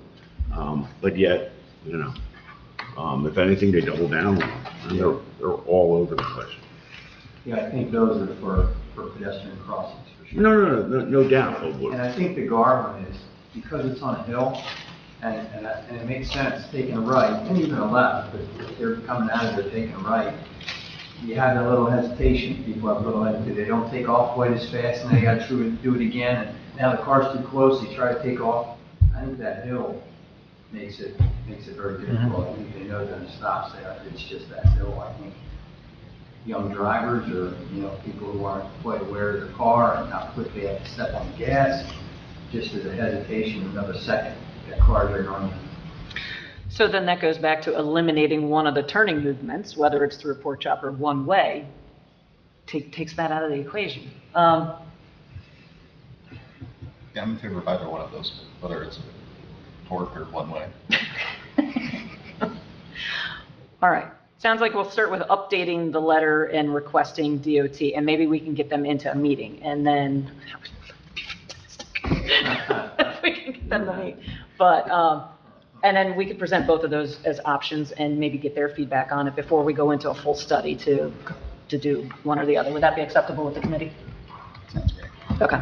but yet. If anything, they double down on them, and they're all over the place. Yeah, I think those are for pedestrian crossings, for sure. No doubt. And I think the Garwin is, because it's on a hill, and it makes sense taking a right, and even a left, but if they're coming out of it taking a right, you have that little hesitation, people have a little hesitation, they don't take off quite as fast, and they gotta do it again, and now the car's too close, they try to take off. I think that hill makes it very difficult. I think they know that it stops there. It's just that hill. I think young drivers or people who aren't quite aware of their car and how quick they have to step on the gas, just as a hesitation, another second, that cars are going. So then that goes back to eliminating one of the turning movements, whether it's through a pork chop or one way, takes that out of the equation. Yeah, I'm in favor of either one of those, whether it's torque or one way. All right. Sounds like we'll start with updating the letter and requesting DOT, and maybe we can get them into a meeting, and then we can get them to meet. But and then we could present both of those as options and maybe get their feedback on it before we go into a full study to do one or the other. Would that be acceptable with the committee? Sounds great. Okay.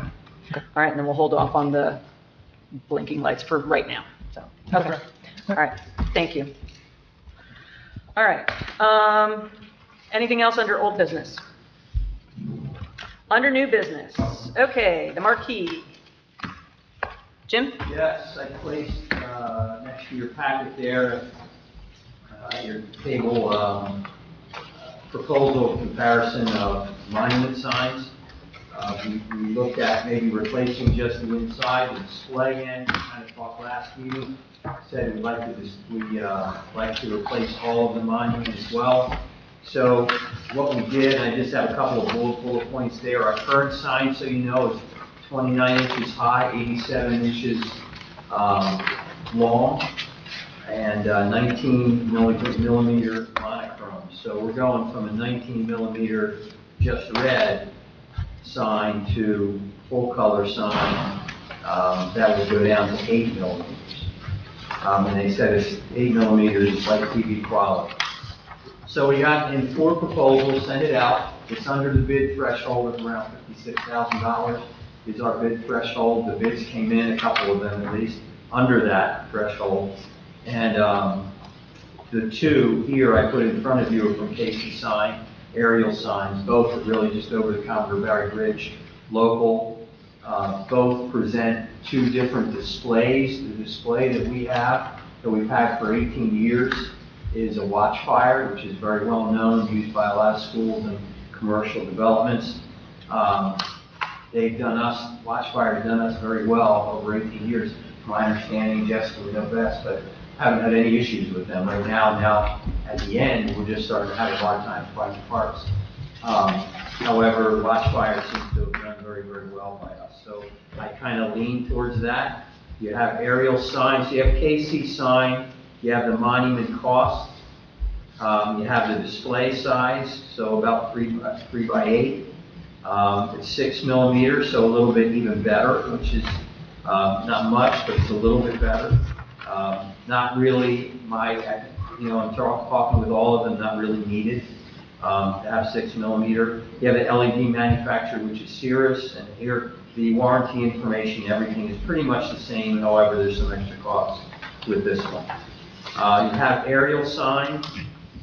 All right, and then we'll hold off on the blinking lights for right now. So, okay. All right, thank you. All right, anything else under old business? Under new business, okay, the marquee. Jim? Yes, I placed next to your packet there, your table, proposal comparison of monument signs. We looked at maybe replacing just the inside, the display end. We kind of talked last meeting. Said we'd like to replace all of the monuments as well. So what we did, I just have a couple of bullet points there. Our current sign, so you know, is 29 inches high, 87 inches long, and 19 millimeter monochrome. So we're going from a 19 millimeter just red sign to full color sign that would go down to 8 millimeters. And they said it's 8 millimeters, it's like TV quality. So we got in 4 proposals, sent it out. It's under the bid threshold of around $56,000 is our bid threshold. The bids came in, a couple of them at least, under that threshold. And the 2 here I put in front of you are from Casey Sign, aerial signs. Both are really just over the Commodore Barry Bridge, local. Both present 2 different displays. The display that we have, that we've had for 18 years, is a watch fire, which is very well known, used by a lot of schools and commercial developments. Watch fire has done us very well over 18 years. My understanding, Jessica would know best, but haven't had any issues with them right now. Now, at the end, we're just starting to have a hard time finding parts. However, watch fire seems to have done very, very well by us. So I kind of lean towards that. You have aerial signs. You have KC sign. You have the monument cost. You have the display size, so about 3 by 8. It's 6 millimeters, so a little bit even better, which is not much, but it's a little bit better. Not really I'm talking with all of them, not really needed to have 6 millimeter. You have an LED manufacturer, which is Cirrus, and here the warranty information, everything is pretty much the same. However, there's some extra costs with this one. You have aerial sign,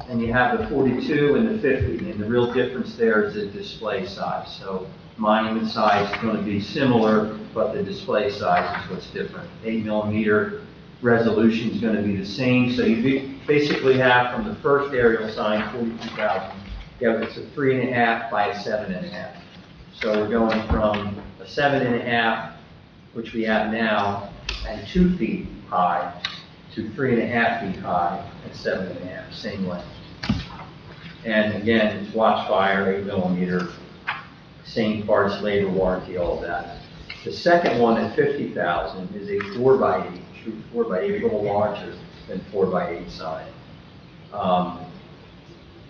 and you have the 42 and the 50, and the real difference there is the display size. So monument size is going to be similar, but the display size is what's different. 8 millimeter resolution is going to be the same. So you basically have from the first aerial sign, 42,000, it's a 3.5 by a 7.5. So we're going from a 7.5, which we have now, and 2 feet high, to 3.5 feet high and 7.5, same length. And again, it's watch fire, 8 millimeter, same parts, labor warranty, all of that. The second one at 50,000 is a 4 by 8, true 4 by 8, a little larger than 4 by 8 sign.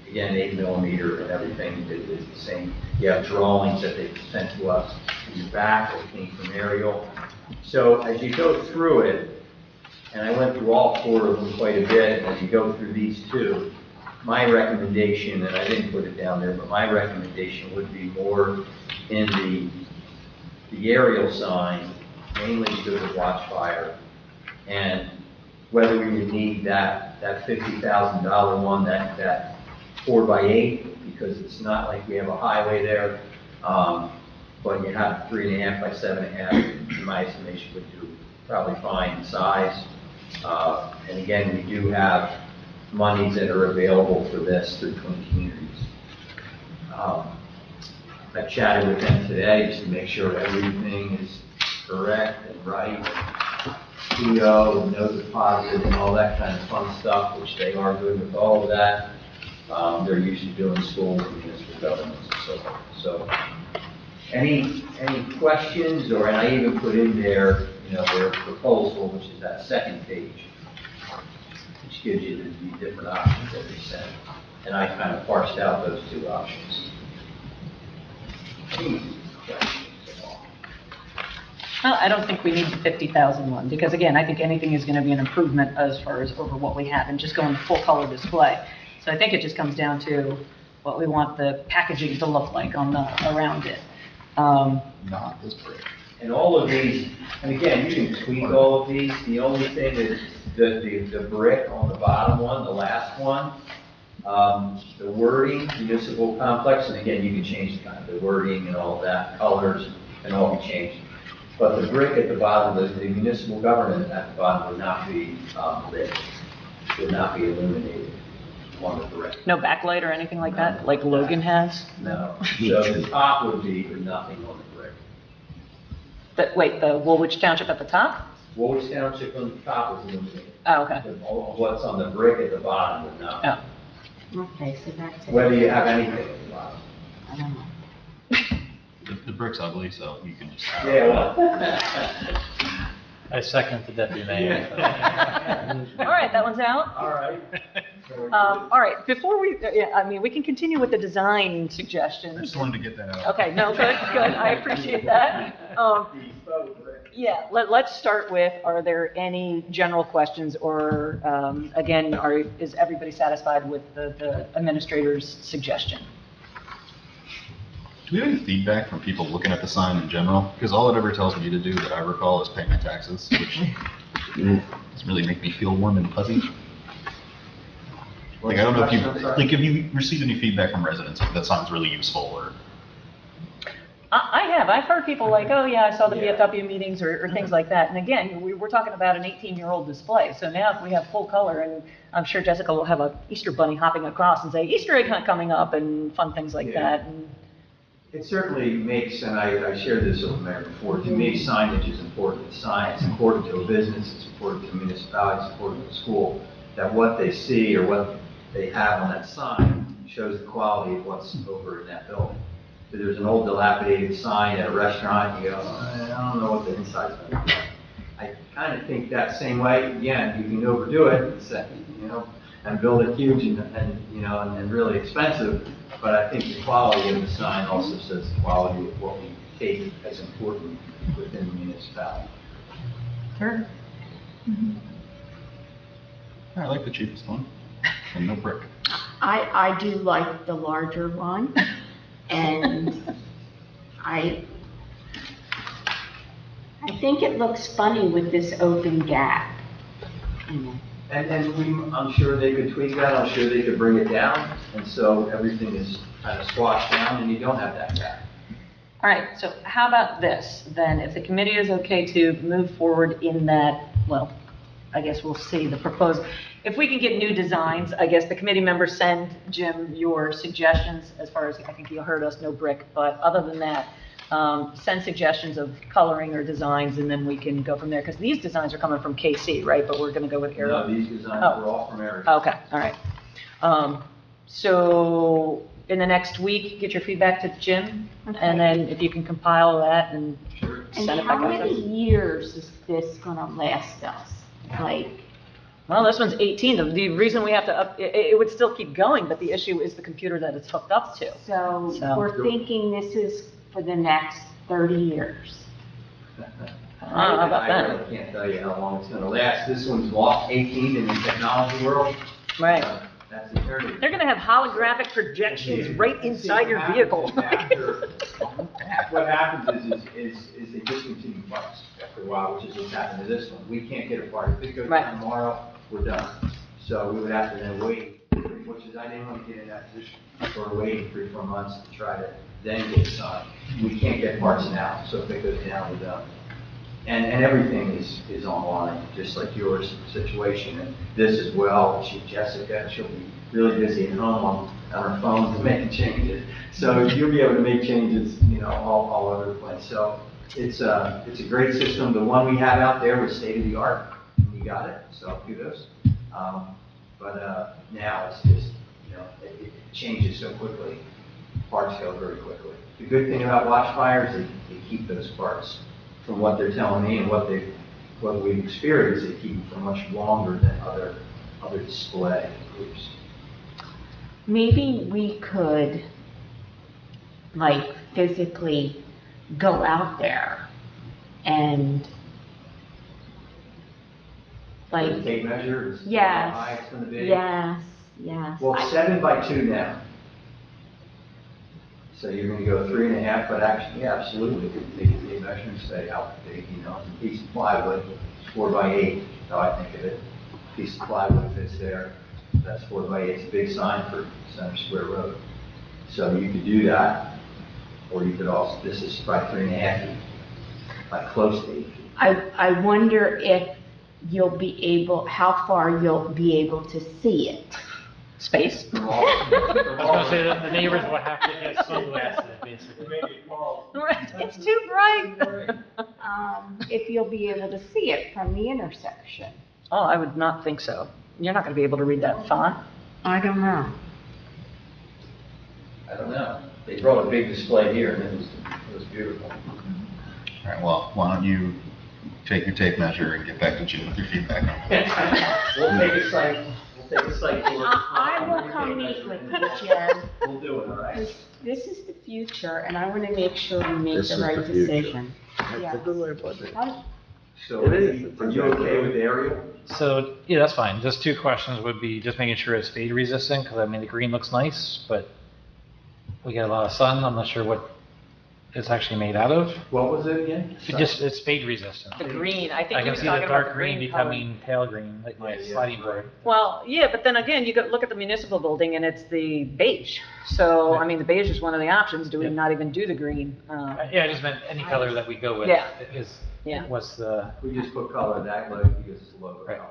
Again, 8 millimeter and everything is the same. You have drawings that they sent to us in the back that came from aerial. So as you go through it, and I went through all 4 of them quite a bit, and as you go through these 2, my recommendation, and I didn't put it down there, but my recommendation would be more in the aerial sign, mainly because of watch fire, and whether we would need that $50,000 one, that 4 by 8, because it's not like we have a highway there, but you have 3.5 by 7.5, in my estimation, would do probably fine in size. And again, we do have monies that are available for this through Twin Communities. I chatted with them today just to make sure everything is correct and right, PO and no deposit and all that kind of fun stuff, which they are good with all of that. They're used to doing schools and municipal governments and so forth. So, any questions, and I even put in there, their proposal, which is that second page, which gives you the different options that they sent. And I kind of parsed out those 2 options. Any questions at all? Well, I don't think we need the 50,000 one, because again, I think anything is going to be an improvement as far as over what we have, and just going full color display. So I think it just comes down to what we want the packaging to look like around it. Not this brick. And all of these, and again, you can tweak all of these. The only thing is the brick on the bottom one, the last one, the wording, municipal complex, and again, you can change the wording and all that, colors, and all be changed. But the brick at the bottom, the municipal government at the bottom would not be lit, would not be illuminated on the brick. No backlight or anything like that, like Logan has? No. So the top would be nothing on the brick. The Woolwich Township at the top? Woolwich Township on the top is illuminated. Oh, okay. What's on the brick at the bottom would not. Oh. Okay, so that's it. Whether you have anything at the bottom. I don't know. The brick's ugly, so you can just. Yeah, well. I second the deputy mayor. All right, that one's out. All right. All right, before we can continue with the design suggestions. I just wanted to get that out. Okay, no, good, I appreciate that. Yeah, let's start with, are there any general questions, or, again, is everybody satisfied with the administrator's suggestion? Do we have any feedback from people looking at the sign in general? Because all it ever tells me to do that I recall is pay my taxes, which doesn't really make me feel warm and fuzzy. Like, I don't know if you, have you received any feedback from residents that sounds really useful, or? I have. I've heard people like, oh, yeah, I saw the Yeah. VFW meetings or things like that. And again, we're talking about an 18-year-old display. So now if we have full color, and I'm sure Jessica will have a Easter bunny hopping across and say, Easter egg hunt coming up and fun things like Yeah. that. And It certainly makes, and I shared this with the mayor before, to me, signage is important. It's important to a business, it's important to a municipality, it's important to a school, that what they see or what they have on that sign shows the quality of what's over in that building. If there's an old dilapidated sign at a restaurant, you go, I don't know what the inside's gonna be. I kind of think that same way. Again, you can overdo it and say, and build it huge and really expensive. But I think the quality of the sign also says the quality of what we take as important within the municipality. sure. I like the cheapest one, and no brick. I do like the larger one, and I think it looks funny with this open gap. And I'm sure they could tweak that, I'm sure they could bring it down, and so everything is kind of squashed down and you don't have that gap. All right, so how about this, then? If the committee is okay to move forward in that, well, I guess we'll see the proposal. If we can get new designs, I guess the committee members send Jim your suggestions as far as, I think you heard us, no brick, but other than that, send suggestions of coloring or designs, and then we can go from there. Because these designs are coming from KC, right? But we're going to go with Aero. No, these designs were all from Eric. Okay, all right. So in the next week, get your feedback to Jim, and then if you can compile that and And send it how back out. many years is this gonna last us? Like, Well, this one's 18. The reason we have to it would still keep going, but the issue is the computer that it's hooked up to. so So- we're thinking this is for the next 30 years. How about I that? really can't tell you how long it's gonna last. This one's lost 18 in the technology world. Right. That's eternity. They're going to have holographic projections right inside your vehicle. What happens is they discontinue parts after a while, which is what's happened to this one. We can't get a part. If it goes Right. down tomorrow, we're done. So we would have to then wait, which is, I didn't want to get in that position. Sort of waiting 3 or 4 months to try to then get signed. We can't get parts now, so if it goes down, we're done. And everything is online, just like yours situation, and this as well. Jessica, she'll be really busy at home on her phone making changes. So you'll be able to make changes, all over the place. So it's a great system. The one we have out there was state of the art. You got it, so kudos. But now it's just, it changes so quickly. Parts go very quickly. The good thing about Watchfire is they keep those parts. From what they're telling me and what we've experienced, they keep them for much longer than other display groups. Maybe we could, like, physically go out there and, like, Tape measure is yes, how high it's going to be. yes. Well, 7 by 2 now. So you're going to go 3.5, but actually, yeah, absolutely. You could take a tape measure and say how big, a piece of plywood, 4 by 8, how I think of it. Piece of plywood fits there. That's 4 by 8. It's a big sign for Center Square Road. So you could do that, or you could also, this is probably 3.5 feet, like close to 8 feet. I wonder if you'll be able, how far you'll be able to see it. Space. I was gonna say that the neighbors will have to get sunglasses, basically. It's too bright. If you'll be able to see it from the intersection. Oh, I would not think so. You're not going to be able to read that font. I don't know. I don't know. They brought a big display here, and it was beautiful. All right, well, why don't you take your tape measure and get back to Jim with your feedback on it? We'll take a site tour. I will come meet with you, Jim. We'll do it, all right? This is the future, and I want to make sure we make This the is right the future. decision. That's Yes. a good way to put it. So are you okay with the aerial? So, yeah, that's fine. Just 2 questions would be just making sure it's fade resistant, because I mean, the green looks nice, but we get a lot of sun. I'm not sure what it's actually made out of. What was it again? It's fade resistant. The green, I think I he can was see the talking about dark the green green color. becoming pale green, like my Yeah, sliding right. board. Well, yeah, but then again, you go look at the municipal building and it's the beige. So, I mean, the beige is one of the options. Do we Yeah. not even do the green? Yeah, I just meant any color that we go with Yeah. is what's the, We just put color that way because it's a logo Right. color.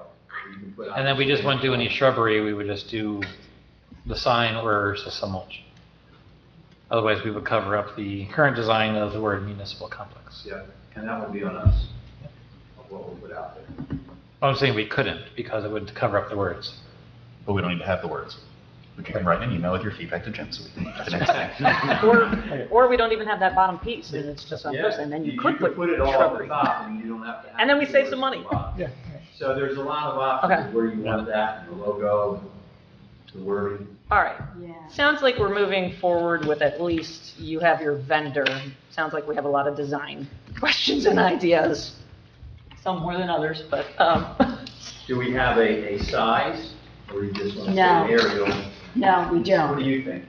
You can put and then we just wouldn't do any shrubbery, we would just do the sign or system mulch. Otherwise, we would cover up the current design of the word municipal complex. Yeah, and that would be on us, what we put out there. I'm saying we couldn't, because it would cover up the words. But we don't need to have the words. We can write an email with your feedback to Jim, so we can the next thing. Or we don't even have that bottom piece and it's just on Yeah, this, and then you could could put it all at shrubbery. the top and you don't have to have. And then we the save words some money. at the bottom. Yeah. So there's a lot of options where you want that, the logo, the wording. All right. Yeah. Sounds like we're moving forward with at least you have your vendor. Sounds like we have a lot of design questions and ideas. Some more than others, but, Do we have a size, or you just want to say No. aerial? No, we What don't. do you think?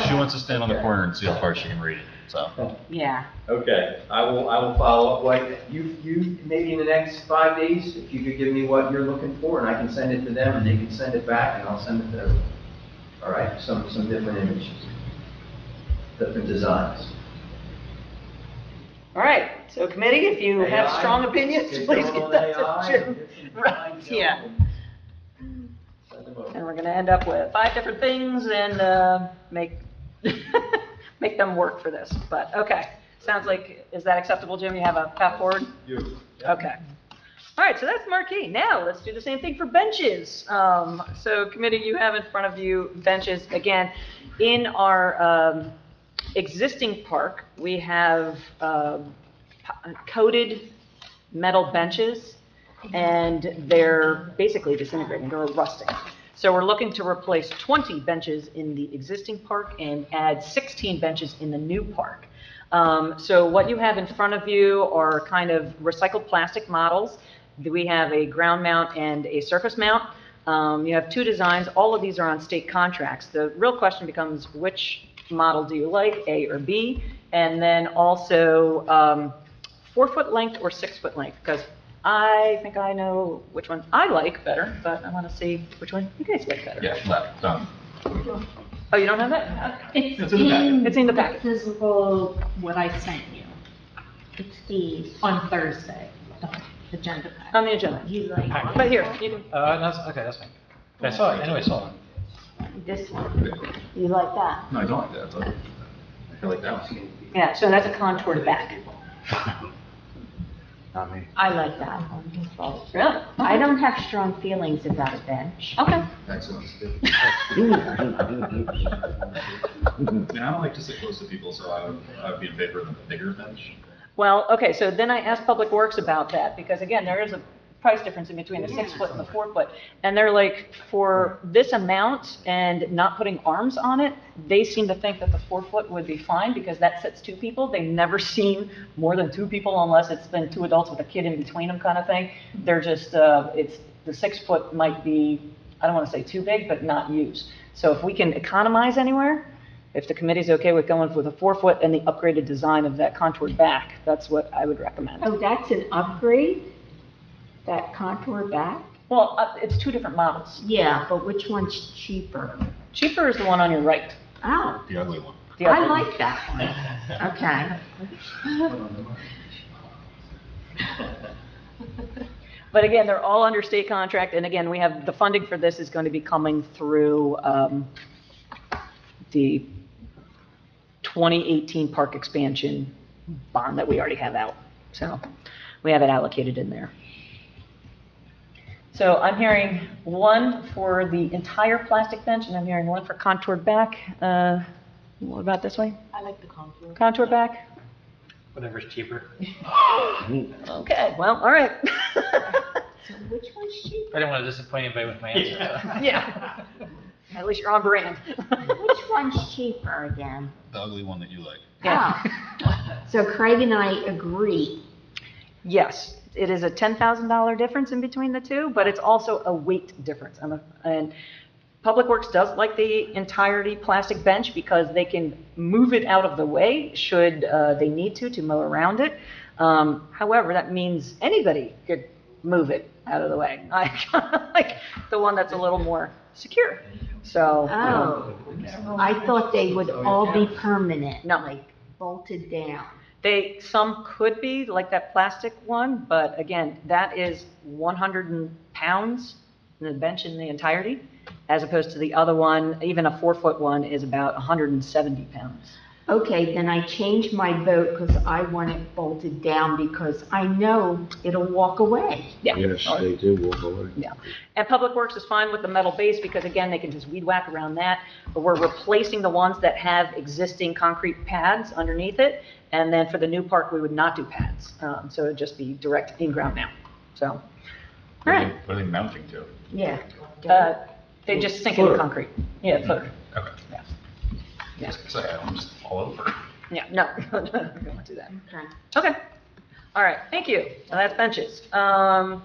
She wants to stand on the corner and see how far she can read it, so. Yeah. Okay, I will follow up, like, you, maybe in the next 5 days, if you could give me what you're looking for, and I can send it to them, and they can send it back, and I'll send it to them. All right, some different images, different designs. all right. So committee, if you have AI, strong opinions, get please going get on that AI, to Jim. get some Right, designs yeah. going. Send them over. And we're gonna end up with 5 different things and, make, make them work for this. But, okay. Sounds like, is that acceptable, Jim? You have a path forward? You. Okay. All right, so that's marquee. Now, let's do the same thing for benches. So committee, you have in front of you benches. Again, in our existing park, we have coated metal benches, and they're basically disintegrating, they're rusting. So we're looking to replace 20 benches in the existing park and add 16 benches in the new park. So what you have in front of you are kind of recycled plastic models. We have a ground mount and a surface mount. You have 2 designs. All of these are on state contracts. The real question becomes, which model do you like, A or B? And then also 4-foot length or 6-foot length, because I think I know which one I like better, but I want to see which one you guys like better. Yeah, flat, done. Oh, you don't have that? It's in the packet. It's in the packet. Physical, what I sent you. It's the, on Thursday, the agenda pack. On the agenda. You like But here, you can, Okay, that's fine. I saw it, anyway, I saw it. this one? You like that? No, I don't like that. I feel like that one. yeah, so that's a contoured back. Not me. I like that one. Really? I don't have strong feelings about a bench. Okay. Excellent. I don't like to sit close to people, so I would be in favor of a bigger bench. Well, okay, so then I asked Public Works about that, because again, there is a price difference in between the 6-foot and the 4-foot. And they're like, for this amount and not putting arms on it, they seem to think that the 4-foot would be fine, because that sits 2 people. They've never seen more than 2 people unless it's been 2 adults with a kid in between them kind of thing. They're just, it's, the 6-foot might be, I don't want to say too big, but not used. So if we can economize anywhere, if the committee's okay with going with a 4-foot and the upgraded design of that contoured back, that's what I would recommend. Oh, that's an upgrade? That contour back? Well, it's 2 different models. Yeah, but which one's cheaper? Cheaper is the one on your right. Oh, The ugly one. The I other one. like that one. Okay. But again, they're all under state contract, and again, we have, the funding for this is going to be coming through the 2018 park expansion bond that we already have out. So we have it allocated in there. So I'm hearing 1 for the entire plastic bench, and I'm hearing 1 for contoured back. What about this way? I like the contour. Contour back? Whatever's cheaper. Okay, well, all right. So which one's cheaper? I didn't want to disappoint anybody with my answer. Yeah. At least you're on brand. Which one's cheaper again? The ugly one that you like. Yeah. Oh. So Craig and I agree. Yes, it is a $10,000 difference in between the 2, but it's also a weight difference. And Public Works does like the entirety plastic bench because they can move it out of the way should they need to mow around it. However, that means anybody could move it out of the way. I like the one that's a little more secure. So, I thought they would all be permanent, No. like bolted down. some could be like that plastic one, but again, that is 100 pounds, the bench in the entirety, as opposed to the other one, even a 4-foot one is about 170 pounds. Okay, then I changed my vote because I want it bolted down because I know it'll walk away. Yeah. Yes, they do walk away. Yeah. And Public Works is fine with the metal base because again, they can just weed whack around that. But we're replacing the ones that have existing concrete pads underneath it. And then for the new park, we would not do pads. So it'd just be direct in-ground now. So, all right. What are they mounting to? Yeah. They just sink in the Footer. concrete. Yeah, footer. Okay. Yeah. I was gonna say, I'm just all over. Yeah, no, we won't do that. Okay. Okay. All right, thank you. So that's benches. All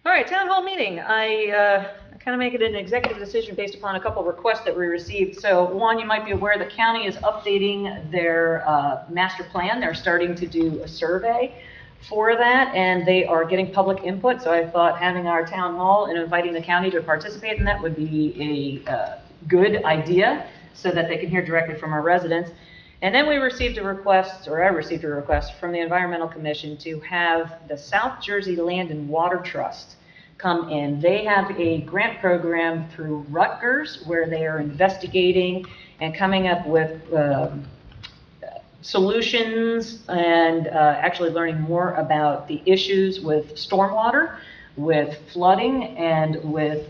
right, town hall meeting. I kind of make it an executive decision based upon a couple of requests that we received. So one, you might be aware the county is updating their master plan. They're starting to do a survey for that, and they are getting public input. So I thought having our town hall and inviting the county to participate in that would be a good idea so that they can hear directly from our residents. And then we received a request, or I received a request from the Environmental Commission to have the South Jersey Land and Water Trust come in. They have a grant program through Rutgers where they are investigating and coming up with solutions and actually learning more about the issues with stormwater, with flooding, and with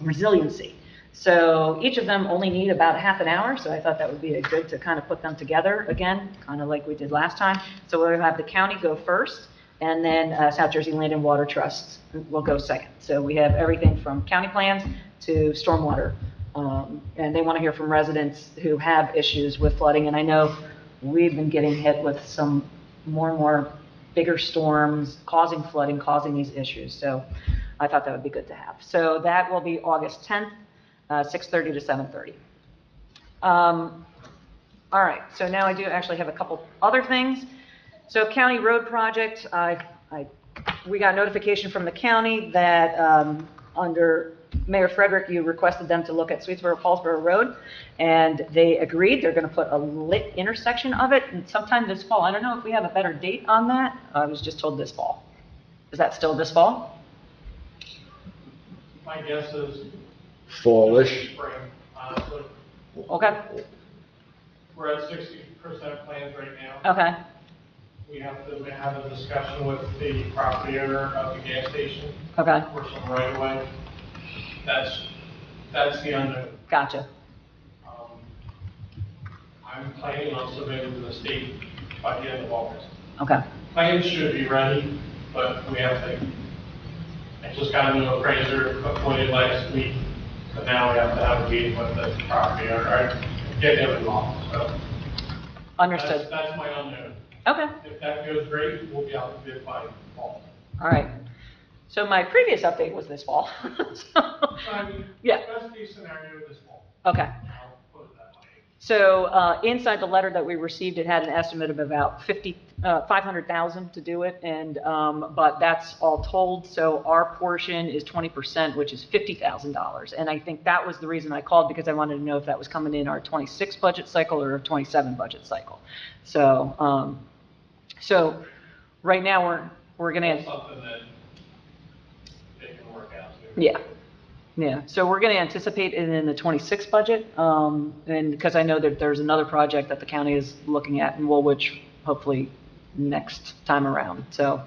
resiliency. So each of them only need about half an hour, so I thought that would be a good to kind of put them together again, kind of like we did last time. So we'll have the county go first, and then South Jersey Land and Water Trust will go second. So we have everything from county plans to stormwater. And they want to hear from residents who have issues with flooding. And I know we've been getting hit with some more and more bigger storms causing flooding, causing these issues. So I thought that would be good to have. So that will be August 10th. 6:30 to 7:30. All right, so now I do actually have a couple other things. So county road project, we got notification from the county that under Mayor Frederick, you requested them to look at Sweetsboro-Paulsboro Road, and they agreed. They're going to put a lit intersection of it sometime this fall. I don't know if we have a better date on that. I was just told this fall. Is that still this fall? My guess is Fallish. spring, honestly. Okay, We're at 60% plans right now. okay, We have to have a discussion with the property owner of the gas station okay, for some right of way. That's the unknown. gotcha. I'm planning on submitting to the state by the end of August. Okay, Plans should be ready, but we have to, I just got a new appraiser appointed last week, but now we have to have a meeting with the property owner, right? Get them involved, so. understood. That's my unknown. Okay, If that goes great, we'll be out to bid by fall. all right. So my previous update was this fall. So, I mean, yeah, best case scenario this fall. okay. I'll put it that way. So inside the letter that we received, it had an estimate of about 500,000 to do it, and but that's all told. So our portion is 20%, which is $50,000. And I think that was the reason I called, because I wanted to know if that was coming in our 26 budget cycle or 27 budget cycle. So so right now we're going That's to. something that they can work out too. Yeah, yeah. So we're going to anticipate it in the 26 budget, and because I know that there's another project that the county is looking at in Woolwich, hopefully next time around. So,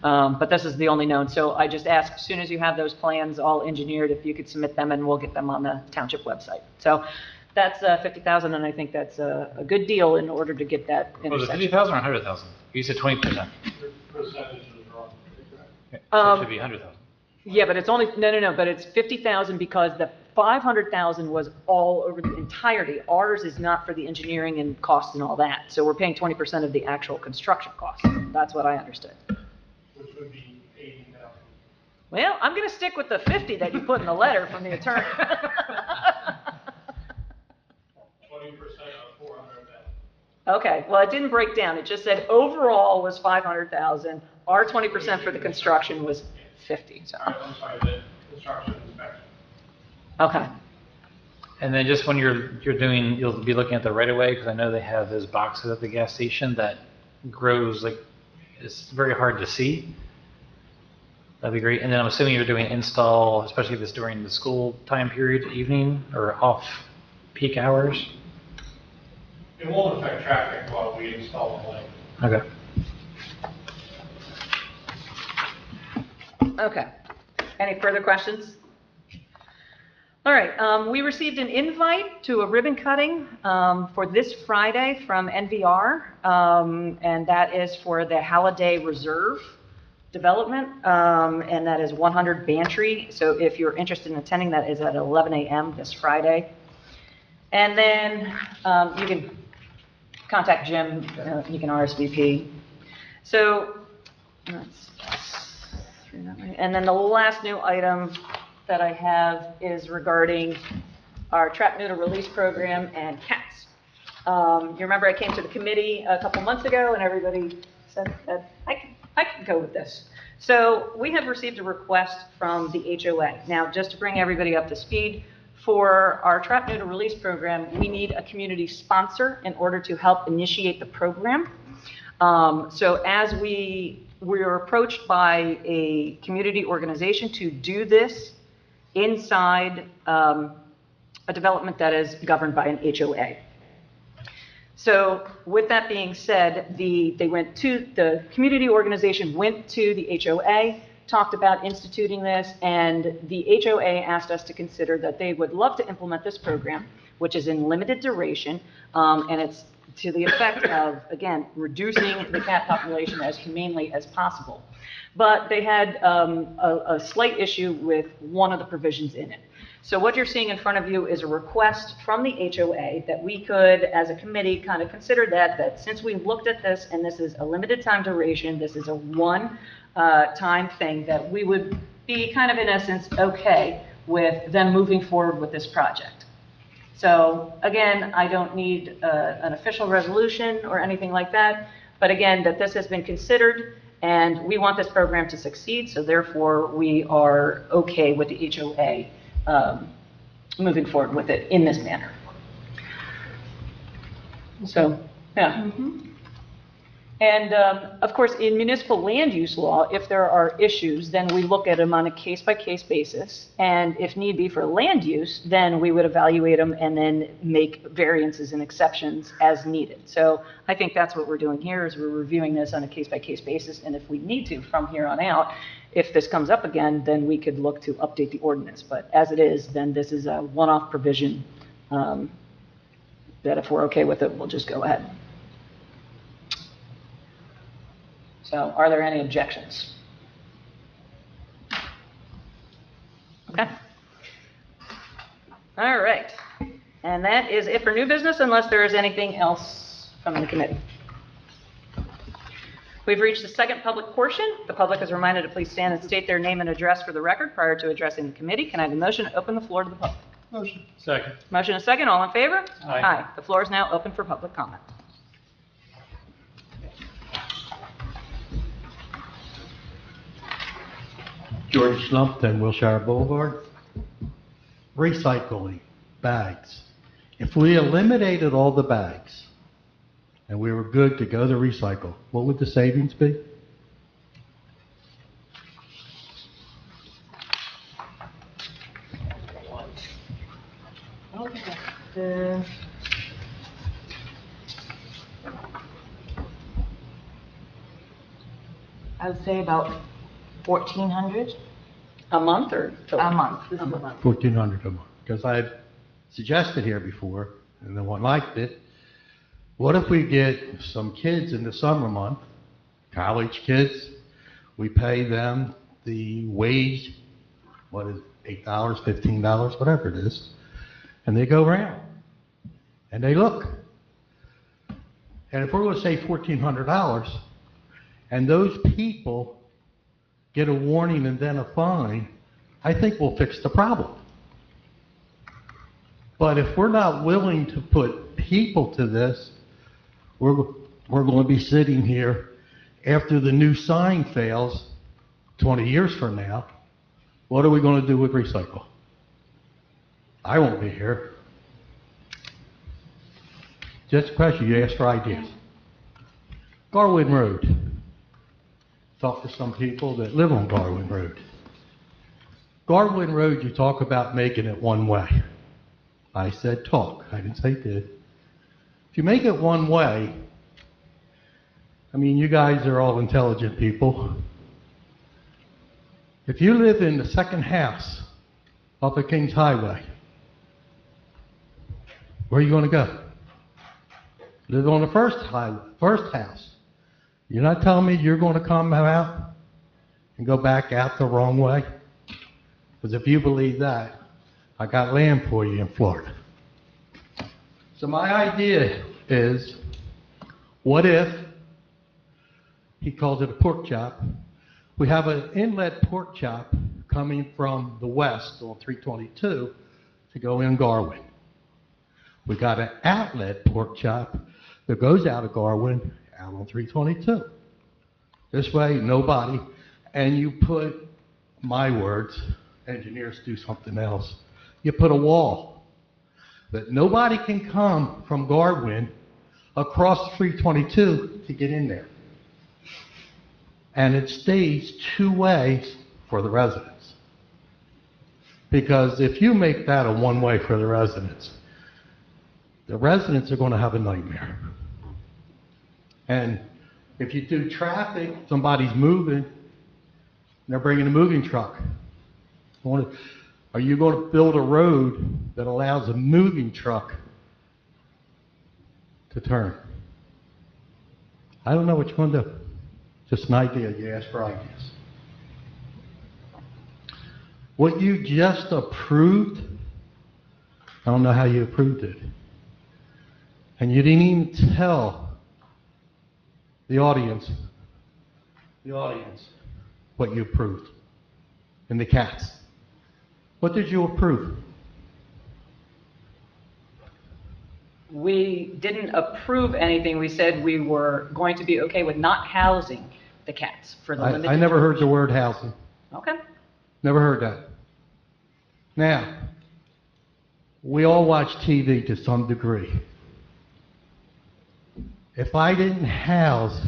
but this is the only known. So I just asked, as soon as you have those plans all engineered, if you could submit them, and we'll get them on the township website. So that's 50,000, and I think that's a good deal in order to get that Was it intersection. 50,000 or 100,000? You said 20%. Your percentages are wrong. So it should be 100,000. Yeah, but it's only, no, but it's 50,000 because the 500,000 was all over the entirety. Ours is not for the engineering and costs and all that. So we're paying 20% of the actual construction costs. That's what I understood. Which would be 80,000. Well, I'm going to stick with the 50 that you put in the letter from the attorney. 20% of 400,000. Okay, well, it didn't break down. It just said overall was 500,000. Our 20% for the construction was 50, so. I'm sorry, the construction inspection. Okay. And then just when you'll be looking at the right of way, because I know they have those boxes at the gas station that grows, like, it's very hard to see. That'd be great. And then I'm assuming you're doing install, especially if it's during the school time period, evening or off peak hours. It won't affect traffic while we install the light. Okay. Okay. Any further questions? All right. We received an invite to a ribbon cutting for this Friday from NVR, and that is for the Halliday Reserve development, and that is 100 Bantry. So if you're interested in attending, that is at 11 a.m. this Friday. And then you can contact Jim. You can RSVP. So let's through that way. And then the last new item that I have is regarding our trap neuter release program and cats. You remember I came to the committee a couple months ago and everybody said that I can go with this. So we have received a request from the HOA. Now, just to bring everybody up to speed, for our trap neuter release program, we need a community sponsor in order to help initiate the program. So as we were approached by a community organization to do this inside a development that is governed by an HOA. So with that being said, the community organization went to the HOA, talked about instituting this, and the HOA asked us to consider that they would love to implement this program, which is in limited duration, and it's to the effect of, again, reducing the cat population as humanely as possible. But they had a slight issue with one of the provisions in it. So what you're seeing in front of you is a request from the HOA that we could, as a committee, kind of consider that since we've looked at this and this is a limited time duration, this is a one-time thing, that we would be kind of, in essence, okay with them moving forward with this project. So again, I don't need an official resolution or anything like that, but again, that this has been considered and we want this program to succeed, so therefore we are okay with the HOA moving forward with it in this manner. So, yeah. And of course, in municipal land use law, if there are issues, then we look at them on a case-by-case basis. And if need be for land use, then we would evaluate them and then make variances and exceptions as needed. So I think that's what we're doing here, is we're reviewing this on a case-by-case basis. And if we need to, from here on out, if this comes up again, then we could look to update the ordinance. But as it is, then this is a one-off provision that if we're okay with it, we'll just go ahead. So are there any objections? Okay. All right. And that is it for new business, unless there is anything else from the committee. We've reached the second public portion. The public is reminded to please stand and state their name and address for the record prior to addressing the committee. Can I have a motion to open the floor to the public? Motion. Second. Motion and second. All in favor? Aye. The floor is now open for public comment. George Slumpton, Wilshire Boulevard. Recycling, bags. If we eliminated all the bags and we were good to go to recycle, what would the savings be? I would say about 1,400 a month or a month. a month? 1,400 a month. Because I've suggested here before, and no one liked it, what if we get some kids in the summer month, college kids, we pay them the wage, what is it, $8, $15, whatever it is, and they go around, and they look. And if we're going to say $1,400, and those people get a warning and then a fine, I think we'll fix the problem. But if we're not willing to put people to this, we're going to be sitting here after the new sign fails 20 years from now. What are we going to do with recycle? I won't be here. Just a question, you asked for ideas. Garwood Road. Talk to some people that live on Garwood Road. Garwood Road, you talk about making it one way. I said talk, I didn't say did. If you make it one way, I mean, you guys are all intelligent people. If you live in the second house off of Kings Highway, where are you going to go? Live on the first house. You're not telling me you're going to come out and go back out the wrong way? Because if you believe that, I got land for you in Florida. So my idea is, what if, he calls it a pork chop, we have an inlet pork chop coming from the west on 322 to go in Garwin. We got an outlet pork chop that goes out of Garwin out on 322. This way, nobody, and you put, my words, engineers do something else, you put a wall that nobody can come from Garwin across 322 to get in there. And it stays two ways for the residents. Because if you make that a one way for the residents are going to have a nightmare. And if you do traffic, somebody's moving, and they're bringing a moving truck. Are you going to build a road that allows a moving truck to turn? I don't know what you're going to do. Just an idea. You ask for ideas. What you just approved, I don't know how you approved it. And you didn't even tell the audience what you approved. And the cats. What did you approve? We didn't approve anything. We said we were going to be okay with not housing the cats for the limited I never heard the duration. word housing. Okay. Never heard that. Now, we all watch TV to some degree. If I didn't house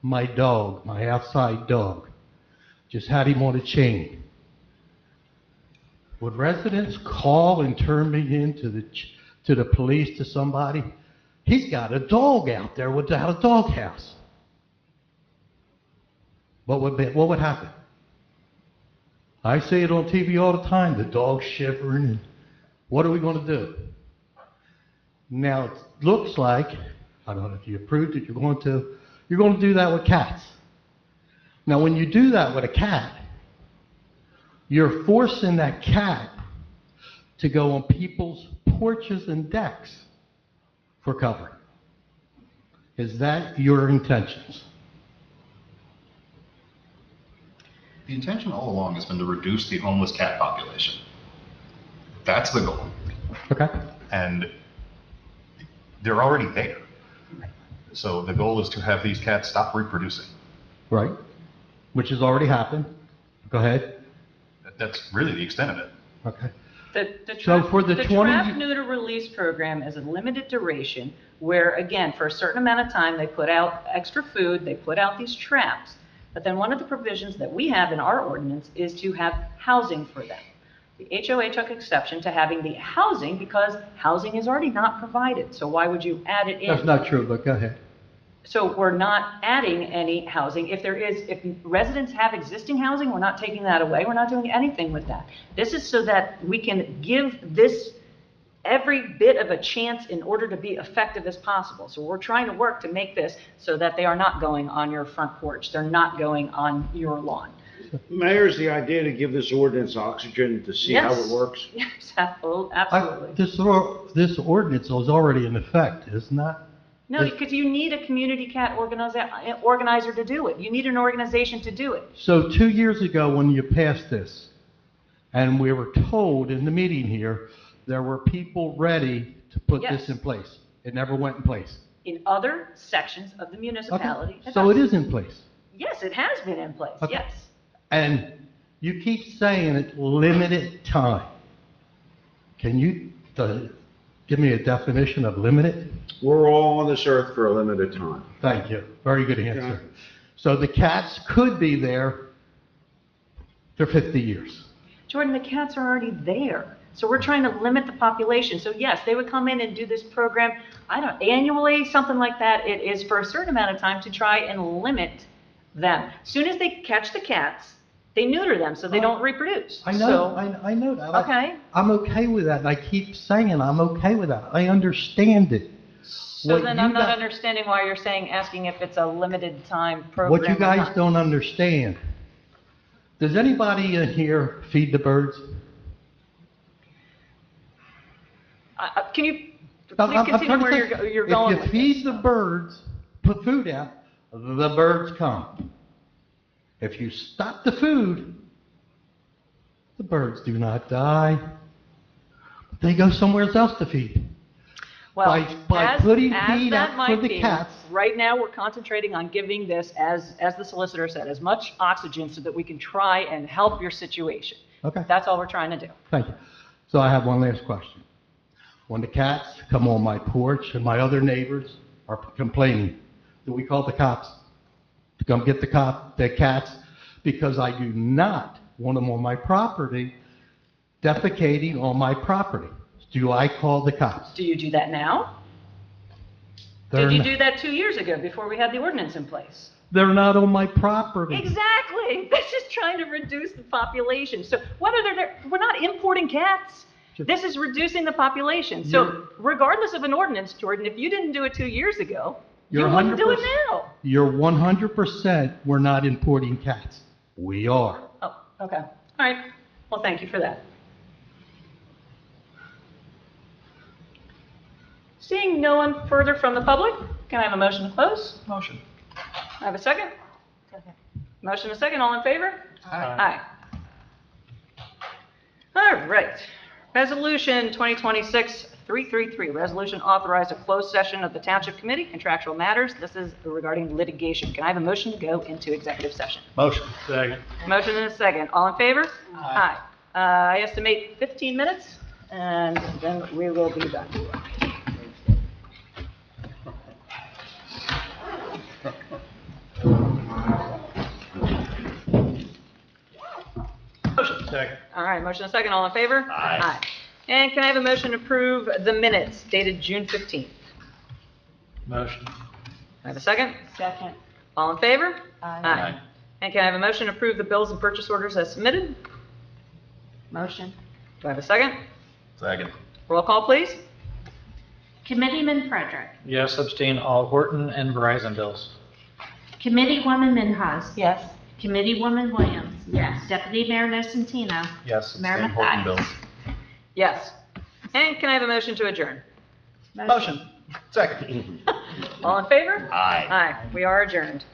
my dog, my outside dog, just had him on a chain, would residents call and turn me in to the police, to somebody? He's got a dog out there without a dog house. What would happen? I see it on TV all the time, the dog shivering, and what are we going to do? Now, it looks like, I don't know if you approved it, you're going to do that with cats. Now, when you do that with a cat, you're forcing that cat to go on people's porches and decks for cover. Is that your intentions? The intention all along has been to reduce the homeless cat population. That's the goal. Okay. And they're already there. So the goal is to have these cats stop reproducing. Right. Which has already happened. Go ahead. That's really the extent of it. Okay. The So for the 20 trap neuter release program is a limited duration where, again, for a certain amount of time, they put out extra food, they put out these traps. But then one of the provisions that we have in our ordinance is to have housing for them. The HOA took exception to having the housing because housing is already not provided. So why would you add it in? That's not true, but go ahead. So we're not adding any housing. If residents have existing housing, we're not taking that away. We're not doing anything with that. This is so that we can give this every bit of a chance in order to be effective as possible. So we're trying to work to make this so that they are not going on your front porch. They're not going on your lawn. Mayor, is the idea to give this ordinance oxygen to see how it works? Yes, absolutely. This ordinance is already in effect, isn't that? No, because you need a community cat organizer to do it. You need an organization to do it. So 2 years ago, when you passed this, and we were told in the meeting here, there were people ready to put Yes. this in place. It never went in place. In other sections of the Okay, municipality. so it is in place. Yes, it has been in place, Okay. yes. And you keep saying it's limited time. Can you give me a definition of limited? We're all on this earth for a limited time. Thank you. Very good answer. Okay. So the cats could be there for 50 years. Jordan, the cats are already there. So we're trying to limit the population. So yes, they would come in and do this program, annually, something like that. It is for a certain amount of time to try and limit them. As soon as they catch the cats, they neuter them so they don't reproduce. I know, So- I know that. Okay. I'm okay with that, and I keep saying I'm okay with that. I understand it. So What then you I'm not got- understanding why you're asking if it's a limited time program. What you or guys not. don't understand, does anybody in here feed the birds? Can you I'm please trying continue to where say, you're going If with you this? feed the birds, put food out, the birds come. If you stop the food, the birds do not die. They go somewhere else to feed. Well, by as- putting as feed that out for might the be, cats. Right now, we're concentrating on giving this, as the solicitor said, as much oxygen so that we can try and help your situation. Okay. That's all we're trying to do. Thank you. So I have one last question. When the cats come on my porch and my other neighbors are complaining, do we call the cops to come get the cats? Because I do not want them on my property, defecating on my property. Do I call the cops? Do you do that now? They're Did you not- do that 2 years ago before we had the ordinance in place? They're not on my property. Exactly. That's just trying to reduce the population. So whether they're there, we're not importing cats. This is reducing the population. So regardless of an ordinance, Jordan, if you didn't do it 2 years ago, you You're wouldn't do it 100% now. You're 100% we're not importing cats. We are. Oh, okay. All right. Well, thank you for that. Seeing no one further from the public, can I have a motion to close? Motion. I have a second? Motion and a second, all in favor? Aye. All right. Resolution 2026-333, resolution authorize a closed session of the Township Committee, contractual matters. This is regarding litigation. Can I have a motion to go into executive session? Motion. Second. Motion and a second. All in favor? Aye. I estimate 15 minutes, and then we will be back. Motion. Second. All right, motion and a second. All in favor? Aye. And can I have a motion to approve the minutes dated June 15th? Motion. I have a second? Second. All in favor? Aye. And can I have a motion to approve the bills and purchase orders as submitted? Motion. Do I have a second? Second. Roll call, please. Committeeman Frederick, Yes, abstain all Horton and Verizon bills. Committeewoman Minhas, Yes. Committeewoman Williams, Yes. Deputy Mayor Nocentino, Yes, Mayor abstain Horton Mathias. bills. Yes. And can I have a motion to adjourn? Motion. Second. All in favor? Aye. Aye. We are adjourned.